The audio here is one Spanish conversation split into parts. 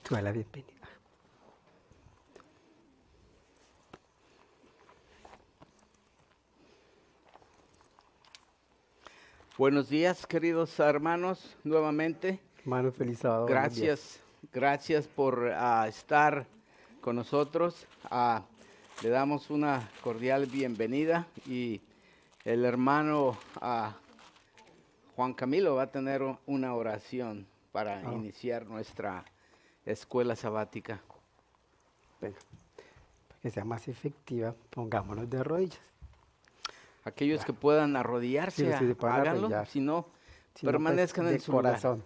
Tú da la bienvenida. Buenos días, queridos hermanos, nuevamente. Hermano, feliz sábado, buenos días. Gracias por estar con nosotros. Le damos una cordial bienvenida y el hermano Juan Camilo va a tener una oración para Oh, iniciar nuestra escuela sabática. venga, para que sea más efectiva, pongámonos de rodillas. Aquellos Ya. que puedan Si arrodillarse, los que se puedan háganlo, arrodillar, si no, si no, pues permanezcan en de su lugar. corazón.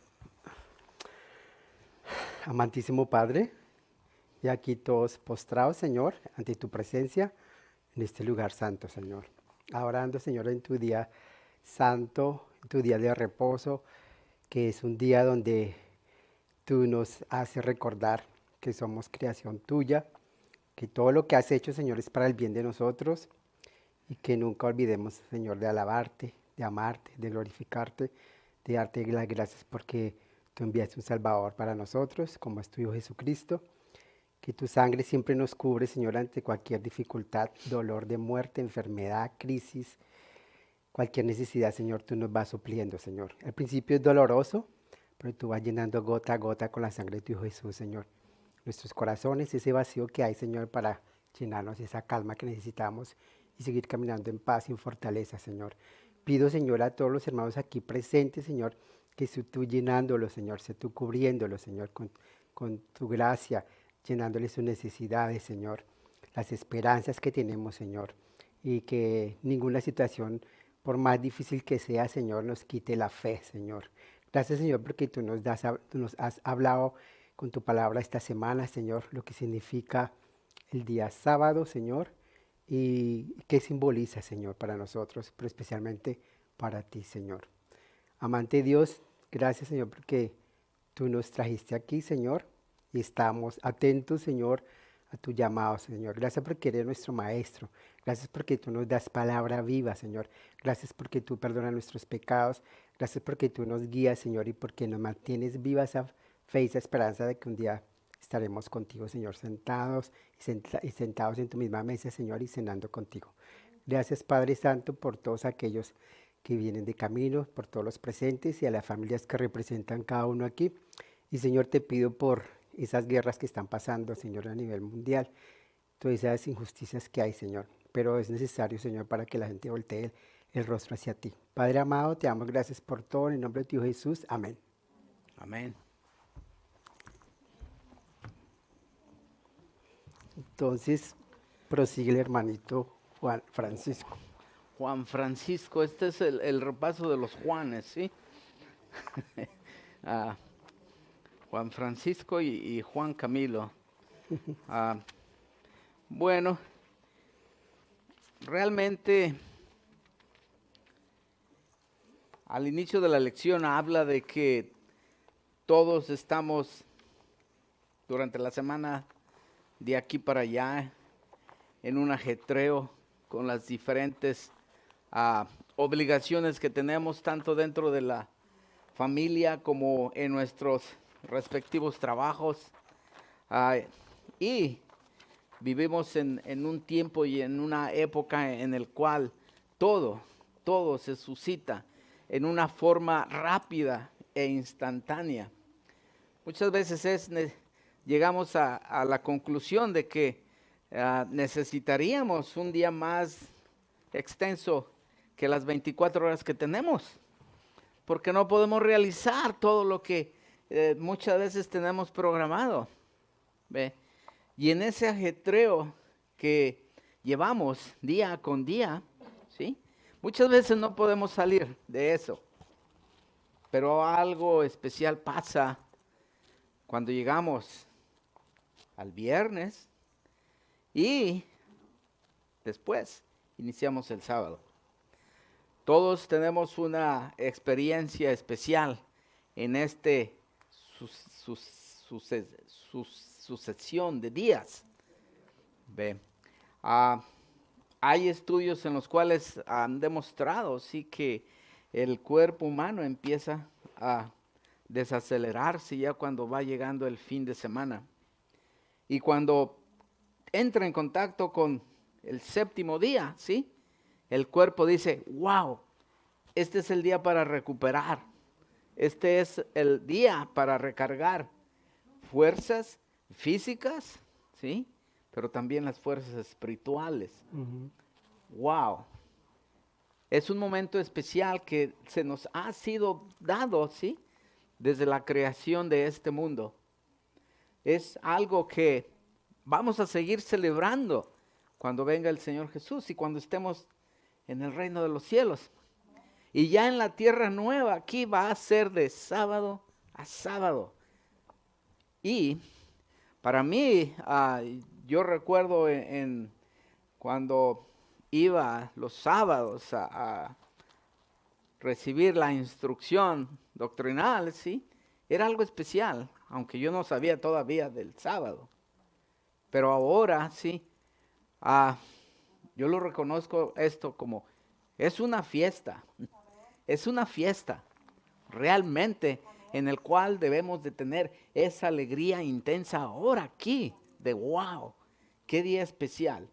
Amantísimo Padre, y aquí todos postrados, Señor, ante tu presencia en este lugar santo, Señor. Orando, Señor, en tu día santo, en tu día de reposo, que es un día donde tú nos haces recordar que somos creación tuya, que todo lo que has hecho, Señor, es para el bien de nosotros y que nunca olvidemos, Señor, de alabarte, de amarte, de glorificarte, de darte las gracias porque tú enviaste un Salvador para nosotros, como es tu Hijo Jesucristo. Que tu sangre siempre nos cubre, Señor, ante cualquier dificultad, dolor de muerte, enfermedad, crisis, cualquier necesidad, Señor, tú nos vas supliendo, Señor. Al principio es doloroso, pero tú vas llenando gota a gota con la sangre de tu Hijo Jesús, Señor. Nuestros corazones, ese vacío que hay, Señor, para llenarnos esa calma que necesitamos y seguir caminando en paz y en fortaleza, Señor. Pido, Señor, a todos los hermanos aquí presentes, Señor, que seas tú llenándolos, Señor, seas tú cubriéndolos, Señor, con tu gracia, llenándoles sus necesidades, Señor, las esperanzas que tenemos, Señor, y que ninguna situación, por más difícil que sea, Señor, nos quite la fe, Señor. Gracias, Señor, porque tú nos has hablado con tu palabra esta semana, Señor, lo que significa el día sábado, Señor, y qué simboliza, Señor, para nosotros, pero especialmente para ti, Señor. Amante Dios, gracias, Señor, porque tú nos trajiste aquí, Señor, y estamos atentos, Señor, a tu llamado, Señor. Gracias porque eres nuestro Maestro. Gracias porque tú nos das palabra viva, Señor. Gracias porque tú perdonas nuestros pecados. Gracias porque tú nos guías, Señor, y porque nos mantienes viva esa fe y esa esperanza de que un día estaremos contigo, Señor, sentados y sentados en tu misma mesa, Señor, y cenando contigo. Gracias, Padre Santo, por todos aquellos que vienen de camino, por todos los presentes y a las familias que representan cada uno aquí. Y Señor, te pido por esas guerras que están pasando, Señor, a nivel mundial, todas esas injusticias que hay, Señor. Pero es necesario, Señor, para que la gente voltee el rostro hacia ti. Padre amado, te damos gracias por todo. En el nombre de tu Hijo Jesús. Amén. Amén. Entonces, prosigue el hermanito Juan Francisco. Juan Francisco, este es el repaso de los Juanes, ¿sí? Ah, Juan Francisco y Juan Camilo. Ah, bueno, realmente al inicio de la lección habla de que todos estamos durante la semana de aquí para allá en un ajetreo con las diferentes obligaciones que tenemos tanto dentro de la familia como en nuestros respectivos trabajos. Ah, y vivimos en un tiempo y en una época en el cual todo se suscita en una forma rápida e instantánea. Muchas veces llegamos a la conclusión de que necesitaríamos un día más extenso que las 24 horas que tenemos, porque no podemos realizar todo lo que muchas veces tenemos programado. ¿Ve? Y en ese ajetreo que llevamos día con día, ¿sí? Muchas veces no podemos salir de eso, pero algo especial pasa cuando llegamos al viernes y después iniciamos el sábado. Todos tenemos una experiencia especial en sucesión de días. ¿Ve? Hay estudios en los cuales han demostrado sí que el cuerpo humano empieza a desacelerarse ya cuando va llegando el fin de semana. Y cuando entra en contacto con el séptimo día, ¿sí? El cuerpo dice, wow, este es el día para recuperar. Este es el día para recargar fuerzas físicas, ¿sí? Pero también las fuerzas espirituales. Wow. Es un momento especial que se nos ha sido dado, ¿sí? Desde la creación de este mundo. Es algo que vamos a seguir celebrando cuando venga el Señor Jesús y cuando estemos en el reino de los cielos. Y ya en la tierra nueva, aquí va a ser de sábado a sábado. Y para mí, yo recuerdo cuando iba los sábados a recibir la instrucción doctrinal, ¿sí? Era algo especial, aunque yo no sabía todavía del sábado. Pero ahora, sí, yo lo reconozco esto como, es una fiesta realmente en el cual debemos de tener esa alegría intensa ahora aquí, de wow, qué día especial.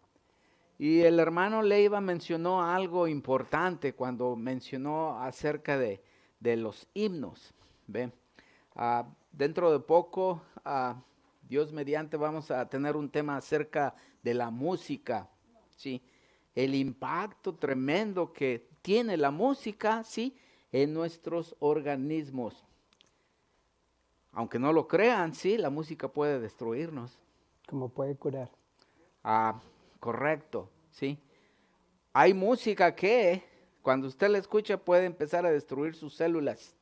Y el hermano Leiva mencionó algo importante cuando mencionó acerca de los himnos. ¿Ve? Dentro de poco, Dios mediante, vamos a tener un tema acerca de la música, ¿sí? El impacto tremendo que tiene la música, ¿sí? En nuestros organismos. Aunque no lo crean, sí, la música puede destruirnos. ¿Cómo puede curar? Correcto, sí. Hay música que cuando usted la escucha puede empezar a destruir sus células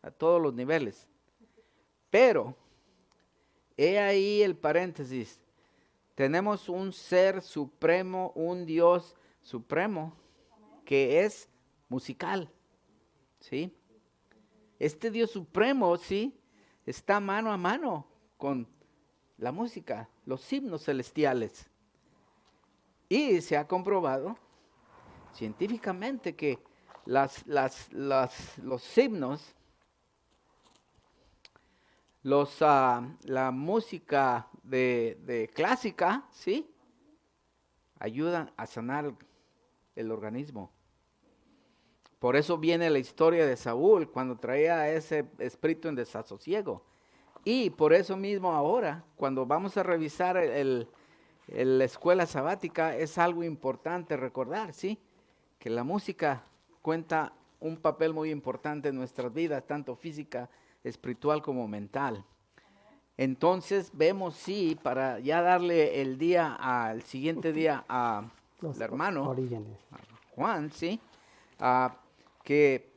a todos los niveles. Pero, he ahí el paréntesis. Tenemos un ser supremo, un Dios supremo, que es musical, ¿sí? Este Dios supremo, ¿sí? Está mano a mano con la música, los himnos celestiales. Y se ha comprobado científicamente que los himnos, la música de clásica, ¿sí? Ayudan a sanar el organismo. Por eso viene la historia de Saúl, cuando traía ese espíritu en desasosiego. Y por eso mismo ahora, cuando vamos a revisar la escuela sabática, es algo importante recordar, ¿sí? Que la música cuenta un papel muy importante en nuestras vidas, tanto física, espiritual como mental. Entonces vemos, sí, para ya darle el siguiente día al hermano Juan, ¿sí? Que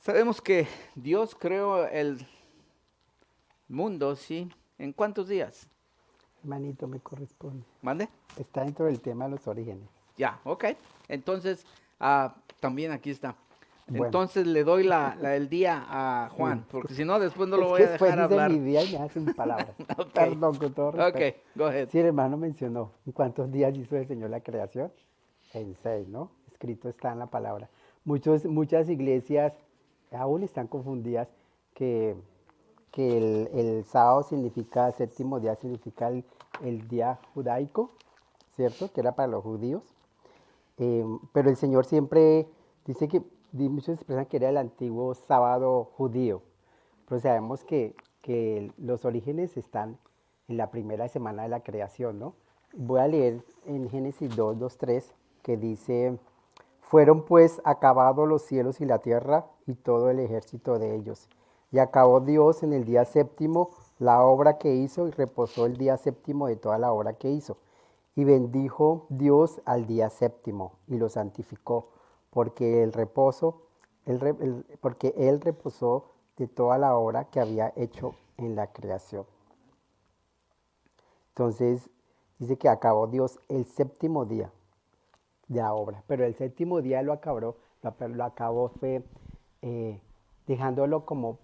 sabemos que Dios creó el mundo, ¿sí? ¿En cuántos días? Hermanito, me corresponde. ¿Mande? Está dentro del tema de los orígenes. Ya, ok. Entonces, también aquí está. Bueno. Entonces le doy el día a Juan, porque si no, después no lo voy a después dejar hablar. mi día y me hace sin palabras. Okay. Perdón, con todo respeto. Ok, go ahead. Sí, el hermano mencionó, ¿en cuántos días hizo el Señor la creación? En 6, ¿no? Escrito está en la palabra. Muchas iglesias aún están confundidas que el sábado significa, séptimo día significa el día judaico, ¿cierto? Que era para los judíos. Pero el Señor siempre dice que, muchos expresan que era el antiguo sábado judío, pero sabemos que los orígenes están en la primera semana de la creación, ¿no? Voy a leer en Génesis 2:3, que dice, fueron pues acabados los cielos y la tierra y todo el ejército de ellos. Y acabó Dios en el día séptimo la obra que hizo y reposó el día séptimo de toda la obra que hizo. Y bendijo Dios al día séptimo y lo santificó, porque él reposó de toda la obra que había hecho en la creación. Entonces, dice que acabó Dios el séptimo día de la obra, pero el séptimo día lo acabó fue dejándolo como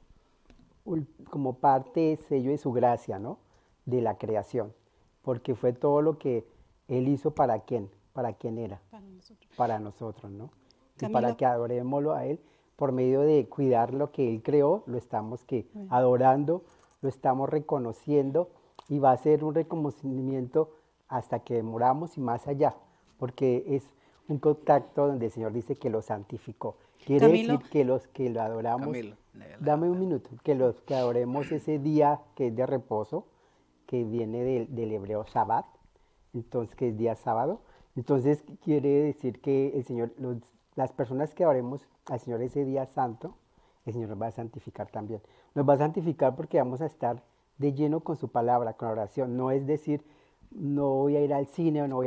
parte, sello de su gracia, ¿no? De la creación, porque fue todo lo que Él hizo ¿para quién? ¿Para quién era? Para nosotros. Para nosotros, ¿no? Y Camilo. para que adorémoslo a Él, por medio de cuidar lo que Él creó, lo estamos adorando, lo estamos reconociendo y va a ser un reconocimiento hasta que moramos y más allá, porque es un contacto donde el Señor dice que lo santificó. Quiere Camilo. decir que los que lo adoramos, Camilo, dame un minuto, que los que adoremos ese día que es de reposo, que viene del hebreo Shabbat, entonces que es día sábado, entonces quiere decir que el Señor, las personas que adoremos al Señor ese día santo, el Señor nos va a santificar también. Nos va a santificar porque vamos a estar de lleno con su palabra, con la oración. No es decir, no voy a ir al cine o no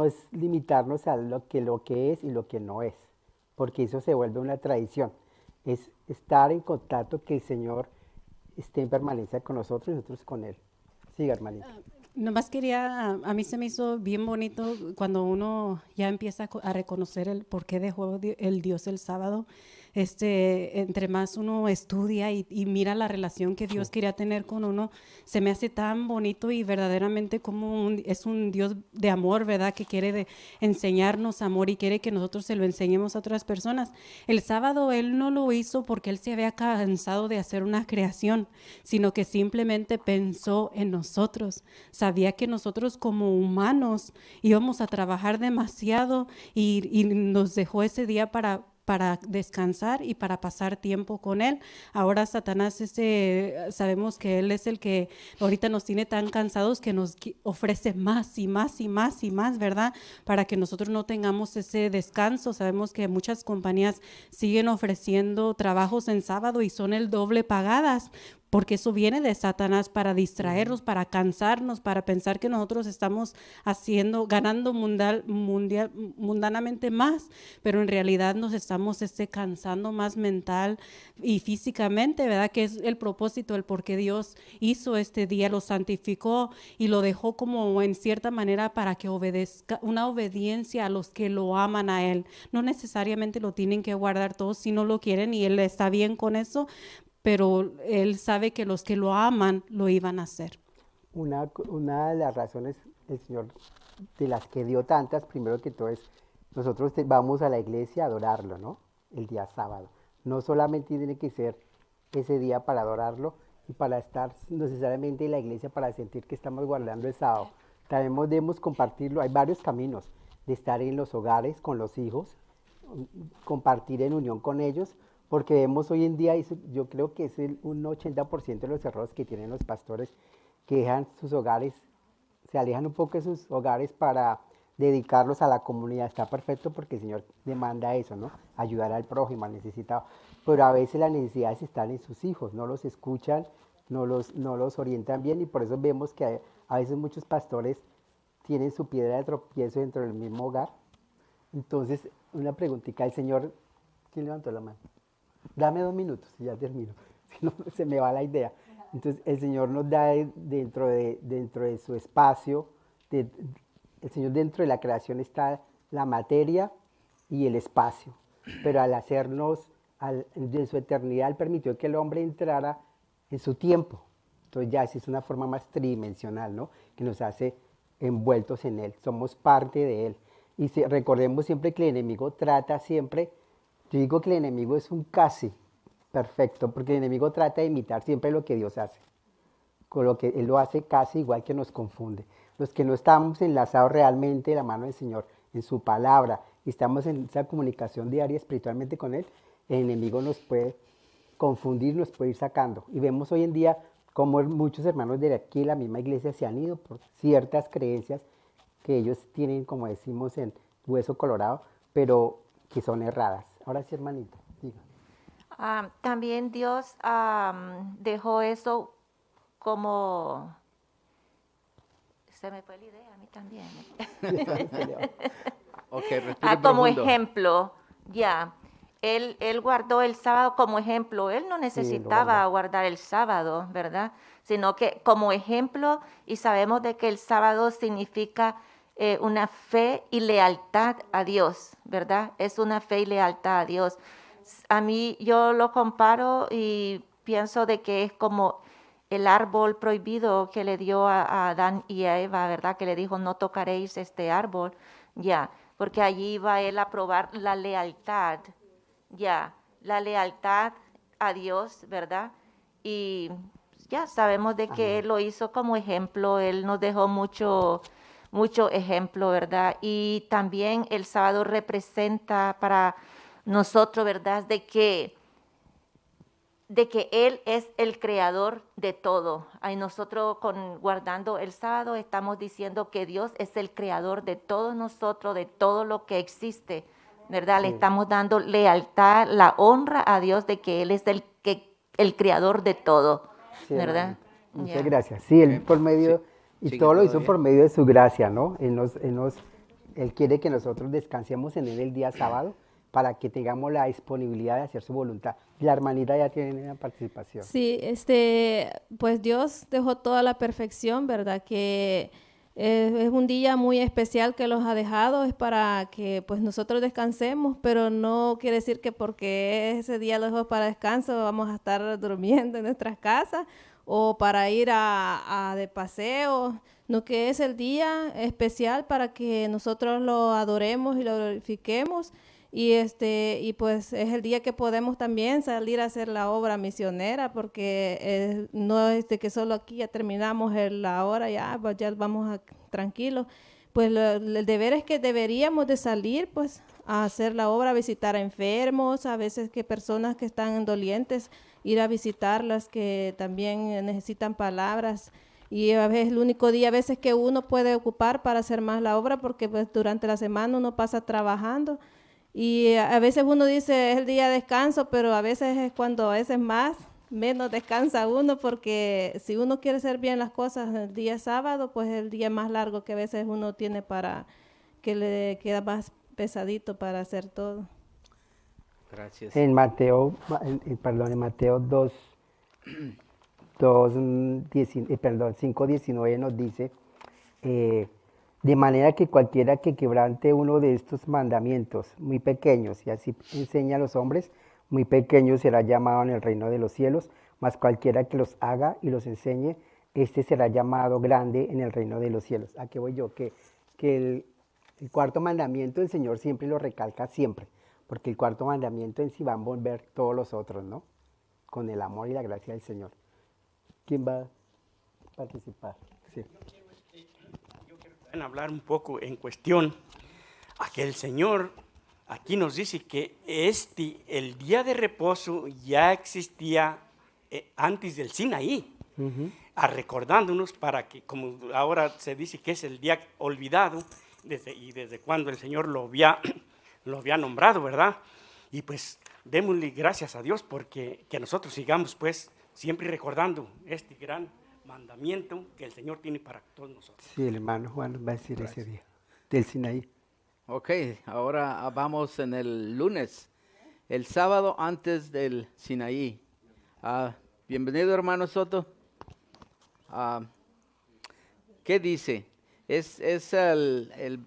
es limitarnos a lo que es y lo que no es, porque eso se vuelve una tradición. Es estar en contacto, que el Señor esté en permanencia con nosotros y nosotros con Él. Siga, hermanita. Nomás a mí se me hizo bien bonito cuando uno ya empieza a reconocer el por qué dejó el Dios el sábado. Entre más uno estudia y mira la relación que Dios quería tener con uno, se me hace tan bonito y verdaderamente como es un Dios de amor, ¿verdad? Que quiere enseñarnos amor y quiere que nosotros se lo enseñemos a otras personas. El sábado Él no lo hizo porque Él se había cansado de hacer una creación, sino que simplemente pensó en nosotros. Sabía que nosotros como humanos íbamos a trabajar demasiado y nos dejó ese día para descansar y para pasar tiempo con Él. Ahora Satanás, sabemos que Él es el que ahorita nos tiene tan cansados que nos ofrece más y más y más y más, ¿verdad? Para que nosotros no tengamos ese descanso. Sabemos que muchas compañías siguen ofreciendo trabajos en sábado y son el doble pagadas, porque eso viene de Satanás para distraernos, para cansarnos, para pensar que nosotros estamos ganando mundanamente más, pero en realidad nos estamos cansando más mental y físicamente, ¿verdad? Que es el propósito, el por qué Dios hizo este día, lo santificó y lo dejó como en cierta manera para que obedezca, una obediencia a los que lo aman a Él. No necesariamente lo tienen que guardar todos si no lo quieren y Él está bien con eso, pero Él sabe que los que lo aman lo iban a hacer. Una de las razones, el Señor, de las que dio tantas, primero que todo es, nosotros vamos a la iglesia a adorarlo, ¿no? El día sábado. No solamente tiene que ser ese día para adorarlo y para estar necesariamente en la iglesia para sentir que estamos guardando el sábado. También debemos compartirlo. Hay varios caminos de estar en los hogares con los hijos, compartir en unión con ellos, porque vemos hoy en día, yo creo que es un 80% de los errores que tienen los pastores, que dejan sus hogares, se alejan un poco de sus hogares para dedicarlos a la comunidad. Está perfecto porque el Señor demanda eso, ¿no? Ayudar al prójimo, al necesitado. Pero a veces las necesidades están en sus hijos, no los escuchan, no los orientan bien, y por eso vemos que a veces muchos pastores tienen su piedra de tropiezo dentro del mismo hogar. Entonces, una preguntita, el Señor, ¿quién levantó la mano? Dame 2 minutos y ya termino, si no se me va la idea. Entonces el Señor nos da dentro de su espacio, el Señor dentro de la creación está la materia y el espacio, pero al hacernos, de su eternidad, Él permitió que el hombre entrara en su tiempo. Entonces ya es una forma más tridimensional, ¿no? Que nos hace envueltos en Él, somos parte de Él. Y recordemos siempre que el enemigo trata siempre. Yo digo que el enemigo es un casi perfecto, porque el enemigo trata de imitar siempre lo que Dios hace. Con lo que Él lo hace casi igual, que nos confunde. Los que no estamos enlazados realmente de la mano del Señor, en su palabra, y estamos en esa comunicación diaria espiritualmente con Él, el enemigo nos puede confundir, nos puede ir sacando. Y vemos hoy en día cómo muchos hermanos de aquí de la misma iglesia se han ido por ciertas creencias que ellos tienen, como decimos, en hueso colorado, pero que son erradas. Ahora sí, hermanito, diga. También Dios dejó eso como... Se me fue la idea a mí también. Okay, respire Como profundo. ejemplo, ya. Él guardó el sábado como ejemplo. Él no necesitaba guardar el sábado, ¿verdad? Sino que como ejemplo, y sabemos de que el sábado significa una fe y lealtad a Dios, ¿verdad? Es una fe y lealtad a Dios. A mí yo lo comparo y pienso de que es como el árbol prohibido que le dio a Adán y a Eva, ¿verdad? Que le dijo, no tocaréis este árbol, ya, porque allí iba él a probar la lealtad ya, la lealtad a Dios, ¿verdad? Y ya sabemos de que Él lo hizo como ejemplo, Él nos dejó mucho ejemplo, ¿verdad? Y también el sábado representa para nosotros, ¿verdad? De que Él es el creador de todo. Y nosotros guardando el sábado estamos diciendo que Dios es el creador de todos nosotros, de todo lo que existe, ¿verdad? Le estamos dando lealtad, la honra a Dios de que Él es el creador de todo, Sí, ¿verdad? hermano. Muchas Ya. gracias. Sí, Él por medio, y Sigue todo lo hizo todavía. por medio de su gracia, ¿no? Él quiere que nosotros descansemos en Él el día sábado para que tengamos la disponibilidad de hacer su voluntad. La hermanita ya tiene una participación. Sí, pues Dios dejó toda la perfección, ¿verdad? Que es un día muy especial que los ha dejado, es para que pues nosotros descansemos, pero no quiere decir que porque ese día lo dejó para descanso vamos a estar durmiendo en nuestras casas o para ir de paseo, no, que es el día especial para que nosotros lo adoremos y lo glorifiquemos. Y pues es el día que podemos también salir a hacer la obra misionera, porque no es de que solo aquí ya terminamos la hora, pues ya vamos tranquilos. Pues el deber es que deberíamos de salir pues a hacer la obra, a visitar a enfermos, a veces que personas que están dolientes, ir a visitarlas, que también necesitan palabras. Y a veces el único día a veces que uno puede ocupar para hacer más la obra, porque pues durante la semana uno pasa trabajando. Y a veces uno dice es el día de descanso, pero a veces es cuando a veces menos descansa uno, porque si uno quiere hacer bien las cosas el día sábado, pues es el día más largo que a veces uno tiene para que le queda más pesadito para hacer todo. Gracias. En Mateo 2, 5:19 nos dice, de manera que cualquiera que quebrante uno de estos mandamientos muy pequeños, y así enseña a los hombres, muy pequeño será llamado en el reino de los cielos, mas cualquiera que los haga y los enseñe, este será llamado grande en el reino de los cielos. ¿A qué voy yo? Que el cuarto mandamiento el Señor siempre lo recalca siempre, porque el cuarto mandamiento en sí va a envolver todos los otros, ¿no? Con el amor y la gracia del Señor. ¿Quién va a participar? Sí. Hablar un poco en cuestión a que el Señor aquí nos dice que el día de reposo ya existía antes del Sinaí, recordándonos para que, como ahora se dice que es el día olvidado, desde cuando el Señor lo había nombrado, ¿verdad? Y pues démosle gracias a Dios porque que nosotros sigamos pues siempre recordando este gran mandamiento que el Señor tiene para todos nosotros. Sí, el hermano Juan nos va a decir ese día, del Sinaí. Ok, ahora vamos en el lunes, el sábado antes del Sinaí. Bienvenido, hermano Soto. ¿Qué dice? Es el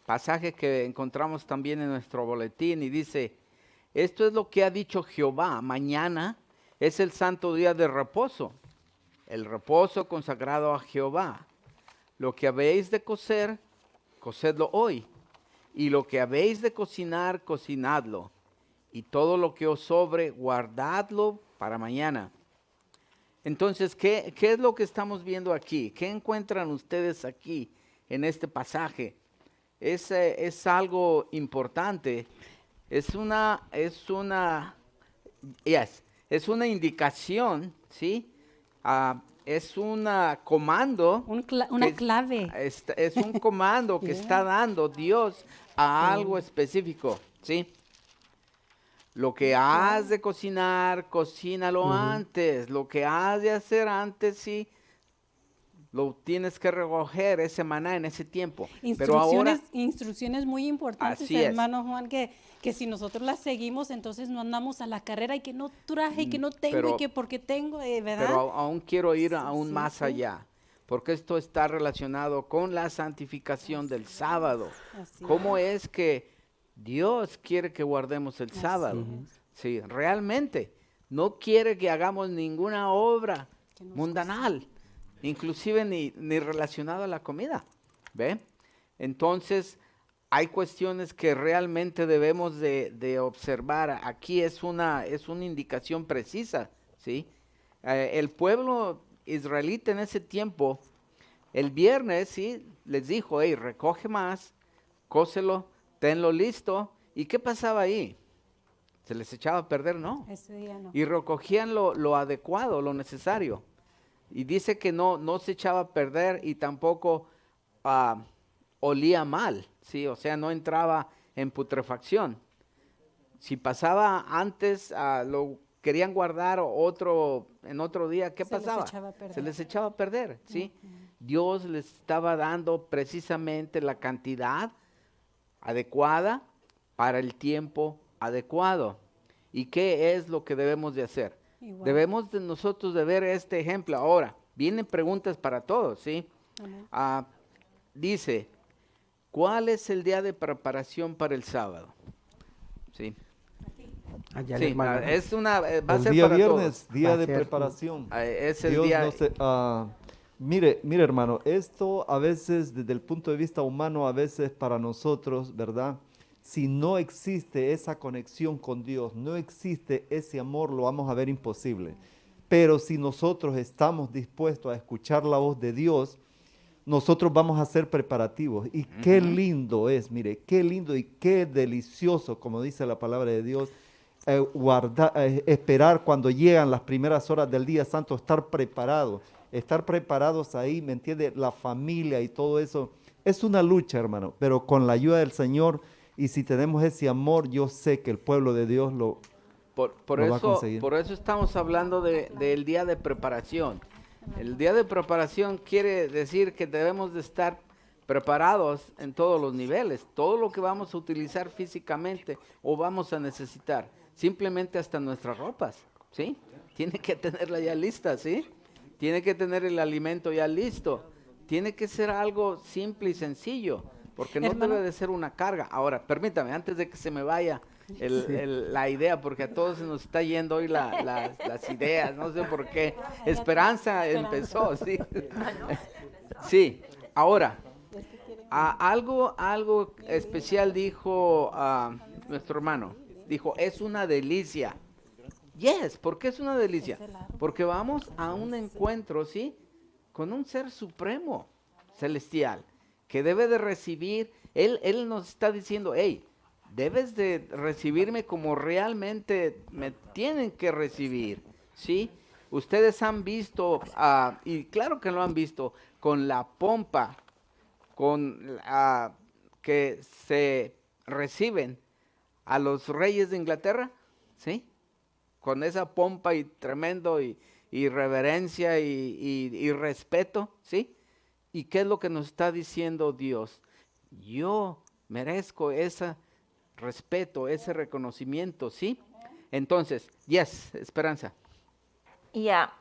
pasaje que encontramos también en nuestro boletín y dice, esto es lo que ha dicho Jehová, mañana es el santo día de reposo, el reposo consagrado a Jehová. Lo que habéis de cocer, cocedlo hoy, y lo que habéis de cocinar, cocinadlo, y todo lo que os sobre, guardadlo para mañana. Entonces, ¿qué es lo que estamos viendo aquí? ¿Qué encuentran ustedes aquí en este pasaje? Es algo importante, es una indicación, ¿sí? Es un comando. Una clave. Es un comando que está dando Dios a algo específico, ¿sí? Lo que has de cocinar, cocínalo antes. Lo que has de hacer antes, sí, lo tienes que recoger ese maná en ese tiempo. Pero ahora, Instrucciones muy importantes, Así es. hermano Juan, que si nosotros las seguimos, entonces no andamos a la carrera y que no traje y que no tengo pero- y que porque tengo, ¿verdad? pero aún quiero ir aún sí, más sí. allá, porque esto está relacionado con la santificación del sábado. Así ¿Cómo es que Dios quiere que guardemos el sábado? es. Sí, realmente. No quiere que hagamos ninguna obra Que nos mundanal, inclusive ni relacionado a la comida. ¿Ve? Entonces, hay cuestiones que realmente debemos de observar. Aquí es una indicación precisa, ¿sí? El pueblo israelita en ese tiempo, el viernes, ¿sí? Les dijo, hey, recoge más, cóselo, tenlo listo. ¿Y qué pasaba ahí? ¿Se les echaba a perder? No. Ese día no. Y recogían lo adecuado, lo necesario. Y dice que no se echaba a perder y tampoco olía mal, ¿sí? O sea, no entraba en putrefacción. Si pasaba antes, lo querían guardar en otro día, ¿qué pasaba? Se les echaba a perder, ¿sí? Dios les estaba dando precisamente la cantidad adecuada para el tiempo adecuado. ¿Y qué es lo que debemos de hacer? Igual. Debemos nosotros de ver este ejemplo. Ahora, vienen preguntas para todos, ¿sí? Dice, ¿cuál es el día de preparación para el sábado? Sí. Allá el Sí, hermano. es va a El ser día para viernes, todos. día Va a de ser- preparación. Es el Dios día. no se- mire, hermano, esto a veces desde el punto de vista humano, a veces para nosotros, ¿verdad? Si no existe esa conexión con Dios, no existe ese amor, lo vamos a ver imposible. Pero si nosotros estamos dispuestos a escuchar la voz de Dios, nosotros vamos a hacer preparativos. Y qué lindo es, mire, qué lindo y qué delicioso, como dice la palabra de Dios, esperar cuando llegan las primeras horas del día santo, estar preparados ahí, ¿me entiende? La familia y todo eso. Es una lucha, hermano, pero con la ayuda del Señor y si tenemos ese amor, yo sé que el pueblo de Dios lo va a conseguir. Por eso estamos hablando del día de preparación. El día de preparación quiere decir que debemos de estar preparados en todos los niveles, todo lo que vamos a utilizar físicamente o vamos a necesitar, simplemente hasta nuestras ropas, ¿sí? Tiene que tenerla ya lista, ¿sí? Tiene que tener el alimento ya listo, tiene que ser algo simple y sencillo, porque no Hermano. debe de ser una carga. Ahora, permítame, antes de que se me vaya la idea, porque a todos se nos está yendo hoy las ideas, no sé por qué. Esperanza empezó, sí. Sí, ahora, algo especial dijo nuestro hermano, dijo, es una delicia. Yes, ¿por qué es una delicia? Porque vamos a un encuentro, ¿sí? Con un ser supremo, celestial, que debe de recibir, él nos está diciendo, hey, debes de recibirme como realmente me tienen que recibir, ¿sí? Ustedes han visto, y claro que lo han visto, con la pompa, que se reciben a los reyes de Inglaterra, ¿sí? Con esa pompa y tremendo y reverencia y respeto, ¿sí? ¿Y qué es lo que nos está diciendo Dios? Yo merezco ese respeto, ese reconocimiento, ¿sí? Entonces, yes, Esperanza. Ya,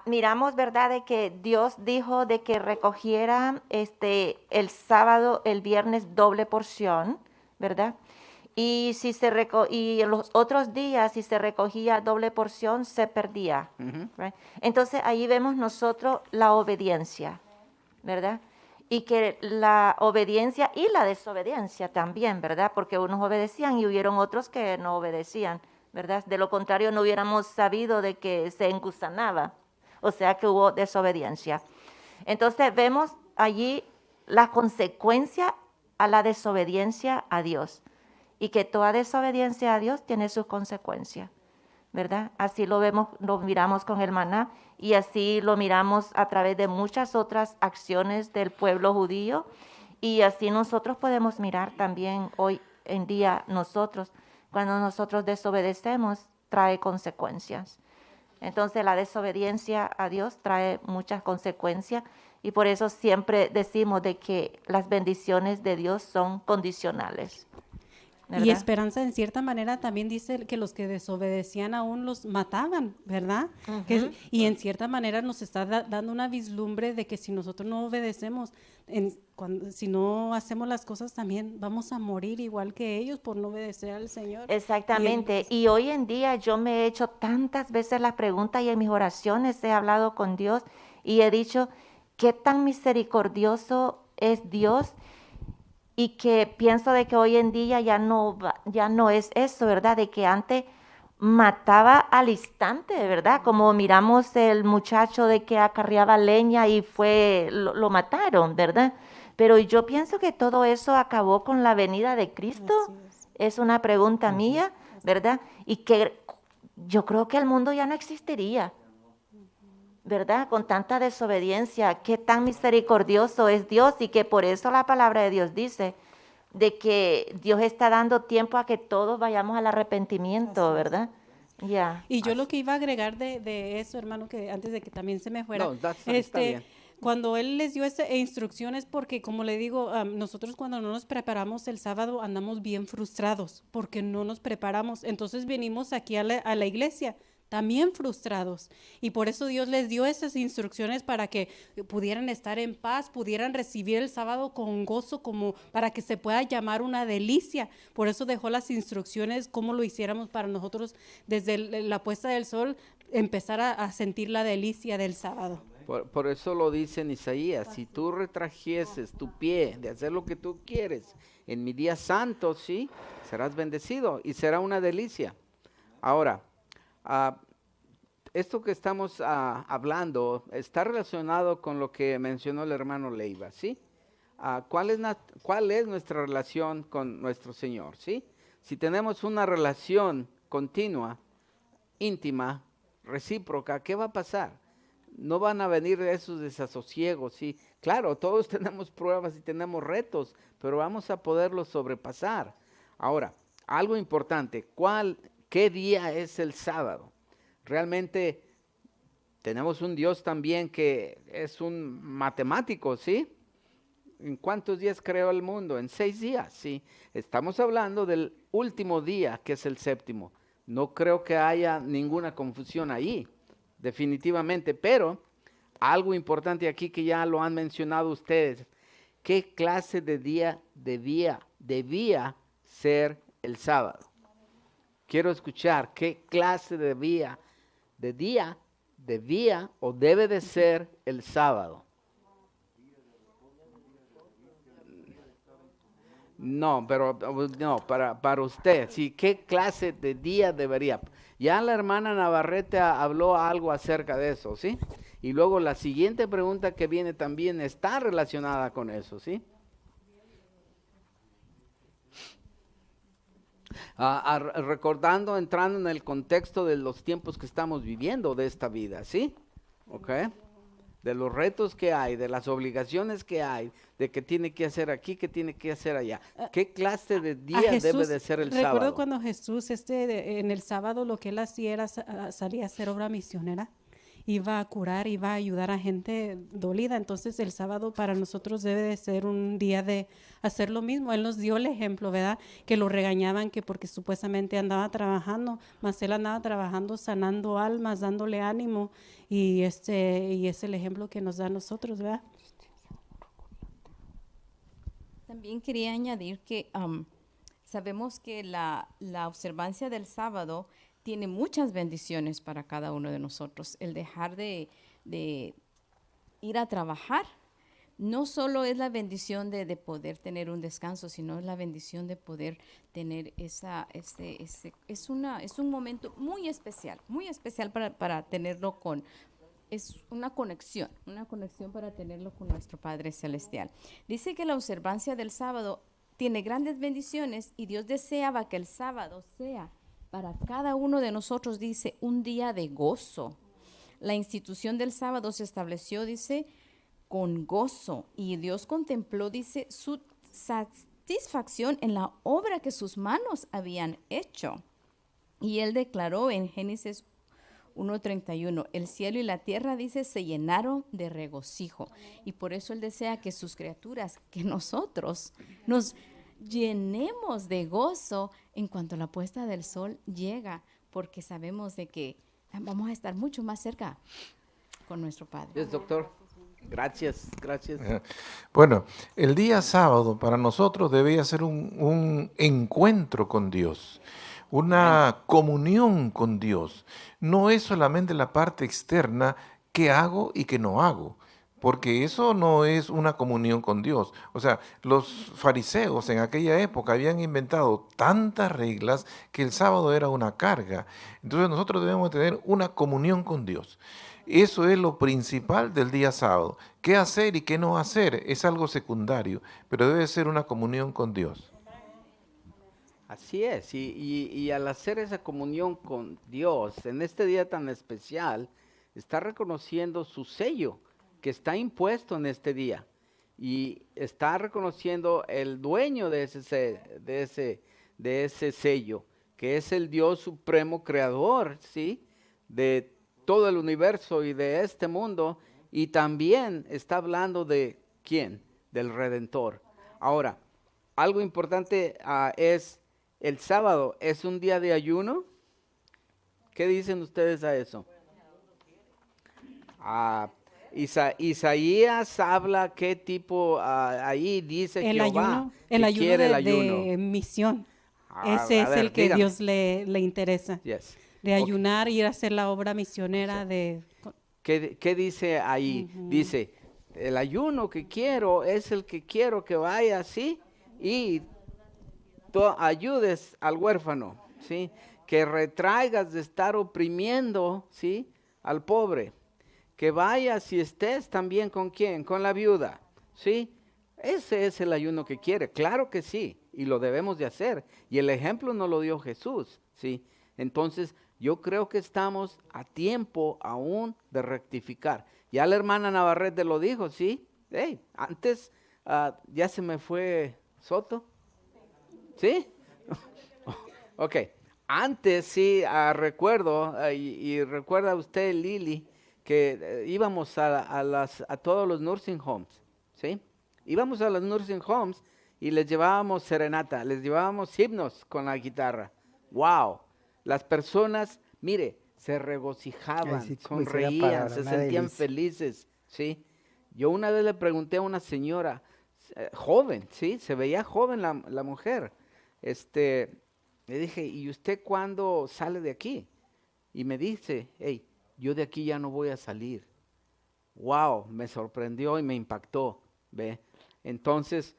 miramos, ¿verdad?, de que Dios dijo de que recogiera el sábado, el viernes doble porción, ¿verdad? Y y en los otros días, si se recogía doble porción, se perdía. Right? Entonces, ahí vemos nosotros la obediencia, ¿verdad? Y que la obediencia y la desobediencia también, ¿verdad? Porque unos obedecían y hubieron otros que no obedecían, ¿verdad? De lo contrario, no hubiéramos sabido de que se engusanaba, o sea que hubo desobediencia. Entonces, vemos allí la consecuencia a la desobediencia a Dios. Y que toda desobediencia a Dios tiene sus consecuencias, ¿verdad? Así lo vemos, lo miramos con el maná y así lo miramos a través de muchas otras acciones del pueblo judío y así nosotros podemos mirar también hoy en día nosotros, cuando nosotros desobedecemos, trae consecuencias. Entonces la desobediencia a Dios trae muchas consecuencias y por eso siempre decimos de que las bendiciones de Dios son condicionales. ¿verdad? Y Esperanza, en cierta manera, también dice que los que desobedecían aún los mataban, ¿verdad? Y en cierta manera nos está dando una vislumbre de que si nosotros no obedecemos, si no hacemos las cosas también vamos a morir igual que ellos por no obedecer al Señor. Exactamente. Y hoy en día yo me he hecho tantas veces la pregunta y en mis oraciones he hablado con Dios y he dicho, ¿qué tan misericordioso es Dios? y que pienso de que hoy en día ya no es eso, ¿verdad? De que antes mataba al instante, ¿verdad? Como miramos el muchacho de que acarreaba leña y lo mataron, ¿verdad? Pero yo pienso que todo eso acabó con la venida de Cristo. Es una pregunta mía, ¿verdad? Y que yo creo que el mundo ya no existiría, ¿verdad? Con tanta desobediencia, qué tan misericordioso es Dios, y que por eso la palabra de Dios dice de que Dios está dando tiempo a que todos vayamos al arrepentimiento, ¿verdad? Ya. Y yo lo que iba a agregar de eso, hermano, que antes de que también se me fuera, No, está bien. cuando él les dio esas instrucciones, porque como le digo, nosotros cuando no nos preparamos el sábado andamos bien frustrados porque no nos preparamos. Entonces venimos aquí a la iglesia también frustrados. Y por eso Dios les dio esas instrucciones para que pudieran estar en paz, pudieran recibir el sábado con gozo, como para que se pueda llamar una delicia. Por eso dejó las instrucciones, cómo lo hiciéramos para nosotros desde la puesta del sol, empezar a sentir la delicia del sábado. Por eso lo dice en Isaías: si tú retrajeses tu pie de hacer lo que tú quieres en mi día santo, sí, serás bendecido y será una delicia. Ahora, esto que estamos hablando está relacionado con lo que mencionó el hermano Leiva, ¿sí? ¿Cuál es nuestra relación con nuestro Señor, sí? Si tenemos una relación continua, íntima, recíproca, ¿qué va a pasar? No van a venir esos desasosiegos, ¿sí? Claro, todos tenemos pruebas y tenemos retos, pero vamos a poderlos sobrepasar. Ahora, algo importante, ¿qué día es el sábado? Realmente tenemos un Dios también que es un matemático, ¿sí? ¿En cuántos días creó el mundo? En 6 días, ¿sí? Estamos hablando del último día, que es el séptimo. No creo que haya ninguna confusión ahí, definitivamente, pero algo importante aquí que ya lo han mencionado ustedes: ¿qué clase de día debía ser el sábado? Quiero escuchar qué clase de día debía o debe de ser el sábado. No, pero no, para usted, sí, ¿qué clase de día debería? Ya la hermana Navarrete habló algo acerca de eso, ¿sí? Y luego la siguiente pregunta que viene también está relacionada con eso, ¿sí? Recordando, entrando en el contexto de los tiempos que estamos viviendo de esta vida, ¿sí? ¿Ok? De los retos que hay, de las obligaciones que hay, de qué tiene que hacer aquí, qué tiene que hacer allá. ¿Qué clase de día debe de ser el sábado? Recuerdo cuando Jesús en el sábado lo que él hacía era salir a hacer obra misionera. Iba a curar, iba a ayudar a gente dolida. Entonces el sábado para nosotros debe de ser un día de hacer lo mismo. Él nos dio el ejemplo, ¿verdad? Que lo regañaban que porque supuestamente andaba trabajando, mas él andaba trabajando, sanando almas, dándole ánimo, y es el ejemplo que nos da a nosotros, ¿verdad? También quería añadir que sabemos que la observancia del sábado tiene muchas bendiciones para cada uno de nosotros. El dejar de ir a trabajar no solo es la bendición de poder tener un descanso, sino es la bendición de poder tener es un momento muy especial para tenerlo es una conexión para tenerlo con nuestro Padre Celestial. Dice que la observancia del sábado tiene grandes bendiciones y Dios deseaba que el sábado sea para cada uno de nosotros, dice, un día de gozo. La institución del sábado se estableció, dice, con gozo, y Dios contempló, dice, su satisfacción en la obra que sus manos habían hecho. Y Él declaró en Génesis 1:31, el cielo y la tierra, dice, se llenaron de regocijo. Y por eso Él desea que sus criaturas, que nosotros nos llenemos de gozo en cuanto la puesta del sol llega, porque sabemos de que vamos a estar mucho más cerca con nuestro Padre. Yes, doctor. Gracias. Bueno, el día sábado para nosotros debía ser un encuentro con Dios, una comunión con Dios. No es solamente la parte externa que hago y que no hago, porque eso no es una comunión con Dios. O sea, los fariseos en aquella época habían inventado tantas reglas que el sábado era una carga. Entonces nosotros debemos tener una comunión con Dios. Eso es lo principal del día sábado. ¿Qué hacer y qué no hacer? Es algo secundario, pero debe ser una comunión con Dios. Así es, y al hacer esa comunión con Dios en este día tan especial, está reconociendo su sello que está impuesto en este día y está reconociendo el dueño de ese sello, que es el Dios supremo creador, ¿sí? De todo el universo y de este mundo, y también está hablando de ¿quién? Del Redentor. Ahora, algo importante es el sábado, ¿es un día de ayuno? ¿Qué dicen ustedes a eso? Isaías habla qué tipo, ahí dice El Jehová ayuno, que el ayuno quiere el de ayuno. misión. A Ese es ver, el que dígame. Dios le interesa. Yes. De Ok. ayunar, ir a hacer la obra misionera ¿Qué dice ahí? Dice, el ayuno que quiero es el que quiero que vaya así y ayudes al huérfano, ¿sí? Que retraigas de estar oprimiendo, ¿sí? Al pobre. Que vayas y estés también con quién, con la viuda, ¿sí? Ese es el ayuno que quiere, claro que sí, y lo debemos de hacer. Y el ejemplo nos lo dio Jesús, ¿sí? Entonces, yo creo que estamos a tiempo aún de rectificar. Ya la hermana Navarrete lo dijo, ¿sí? Hey, antes ya se me fue Soto, ¿sí? Ok, antes sí, recuerdo, y recuerda usted, Lili, que íbamos a todos los nursing homes, ¿sí? Íbamos a los nursing homes y les llevábamos serenata, les llevábamos himnos con la guitarra. ¡Wow! Las personas, mire, se regocijaban, Ay, sí, como dice la sonreían, palabra, se una sentían delicia. felices, ¿sí? Yo una vez le pregunté a una señora, joven, ¿sí? Se veía joven la mujer. Le dije, ¿y usted cuándo sale de aquí? Y me dice, hey, yo de aquí ya no voy a salir. Wow, me sorprendió y me impactó, ¿ve? Entonces,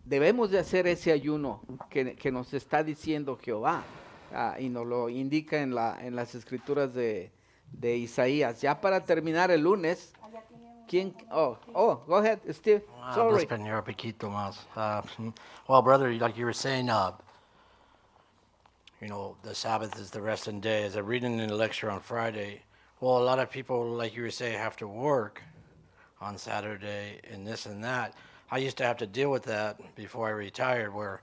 debemos de hacer ese ayuno que nos está diciendo Jehová, y nos lo indica en las escrituras de Isaías. Ya para terminar el lunes, ¿quién? Go ahead, Steve. Hablo Sorry. español poquito más. Well, brother, like you were saying, the Sabbath is the resting day. As I read in the lecture on Friday, well, a lot of people, like you were saying, have to work on Saturday and this and that. I used to have to deal with that before I retired, where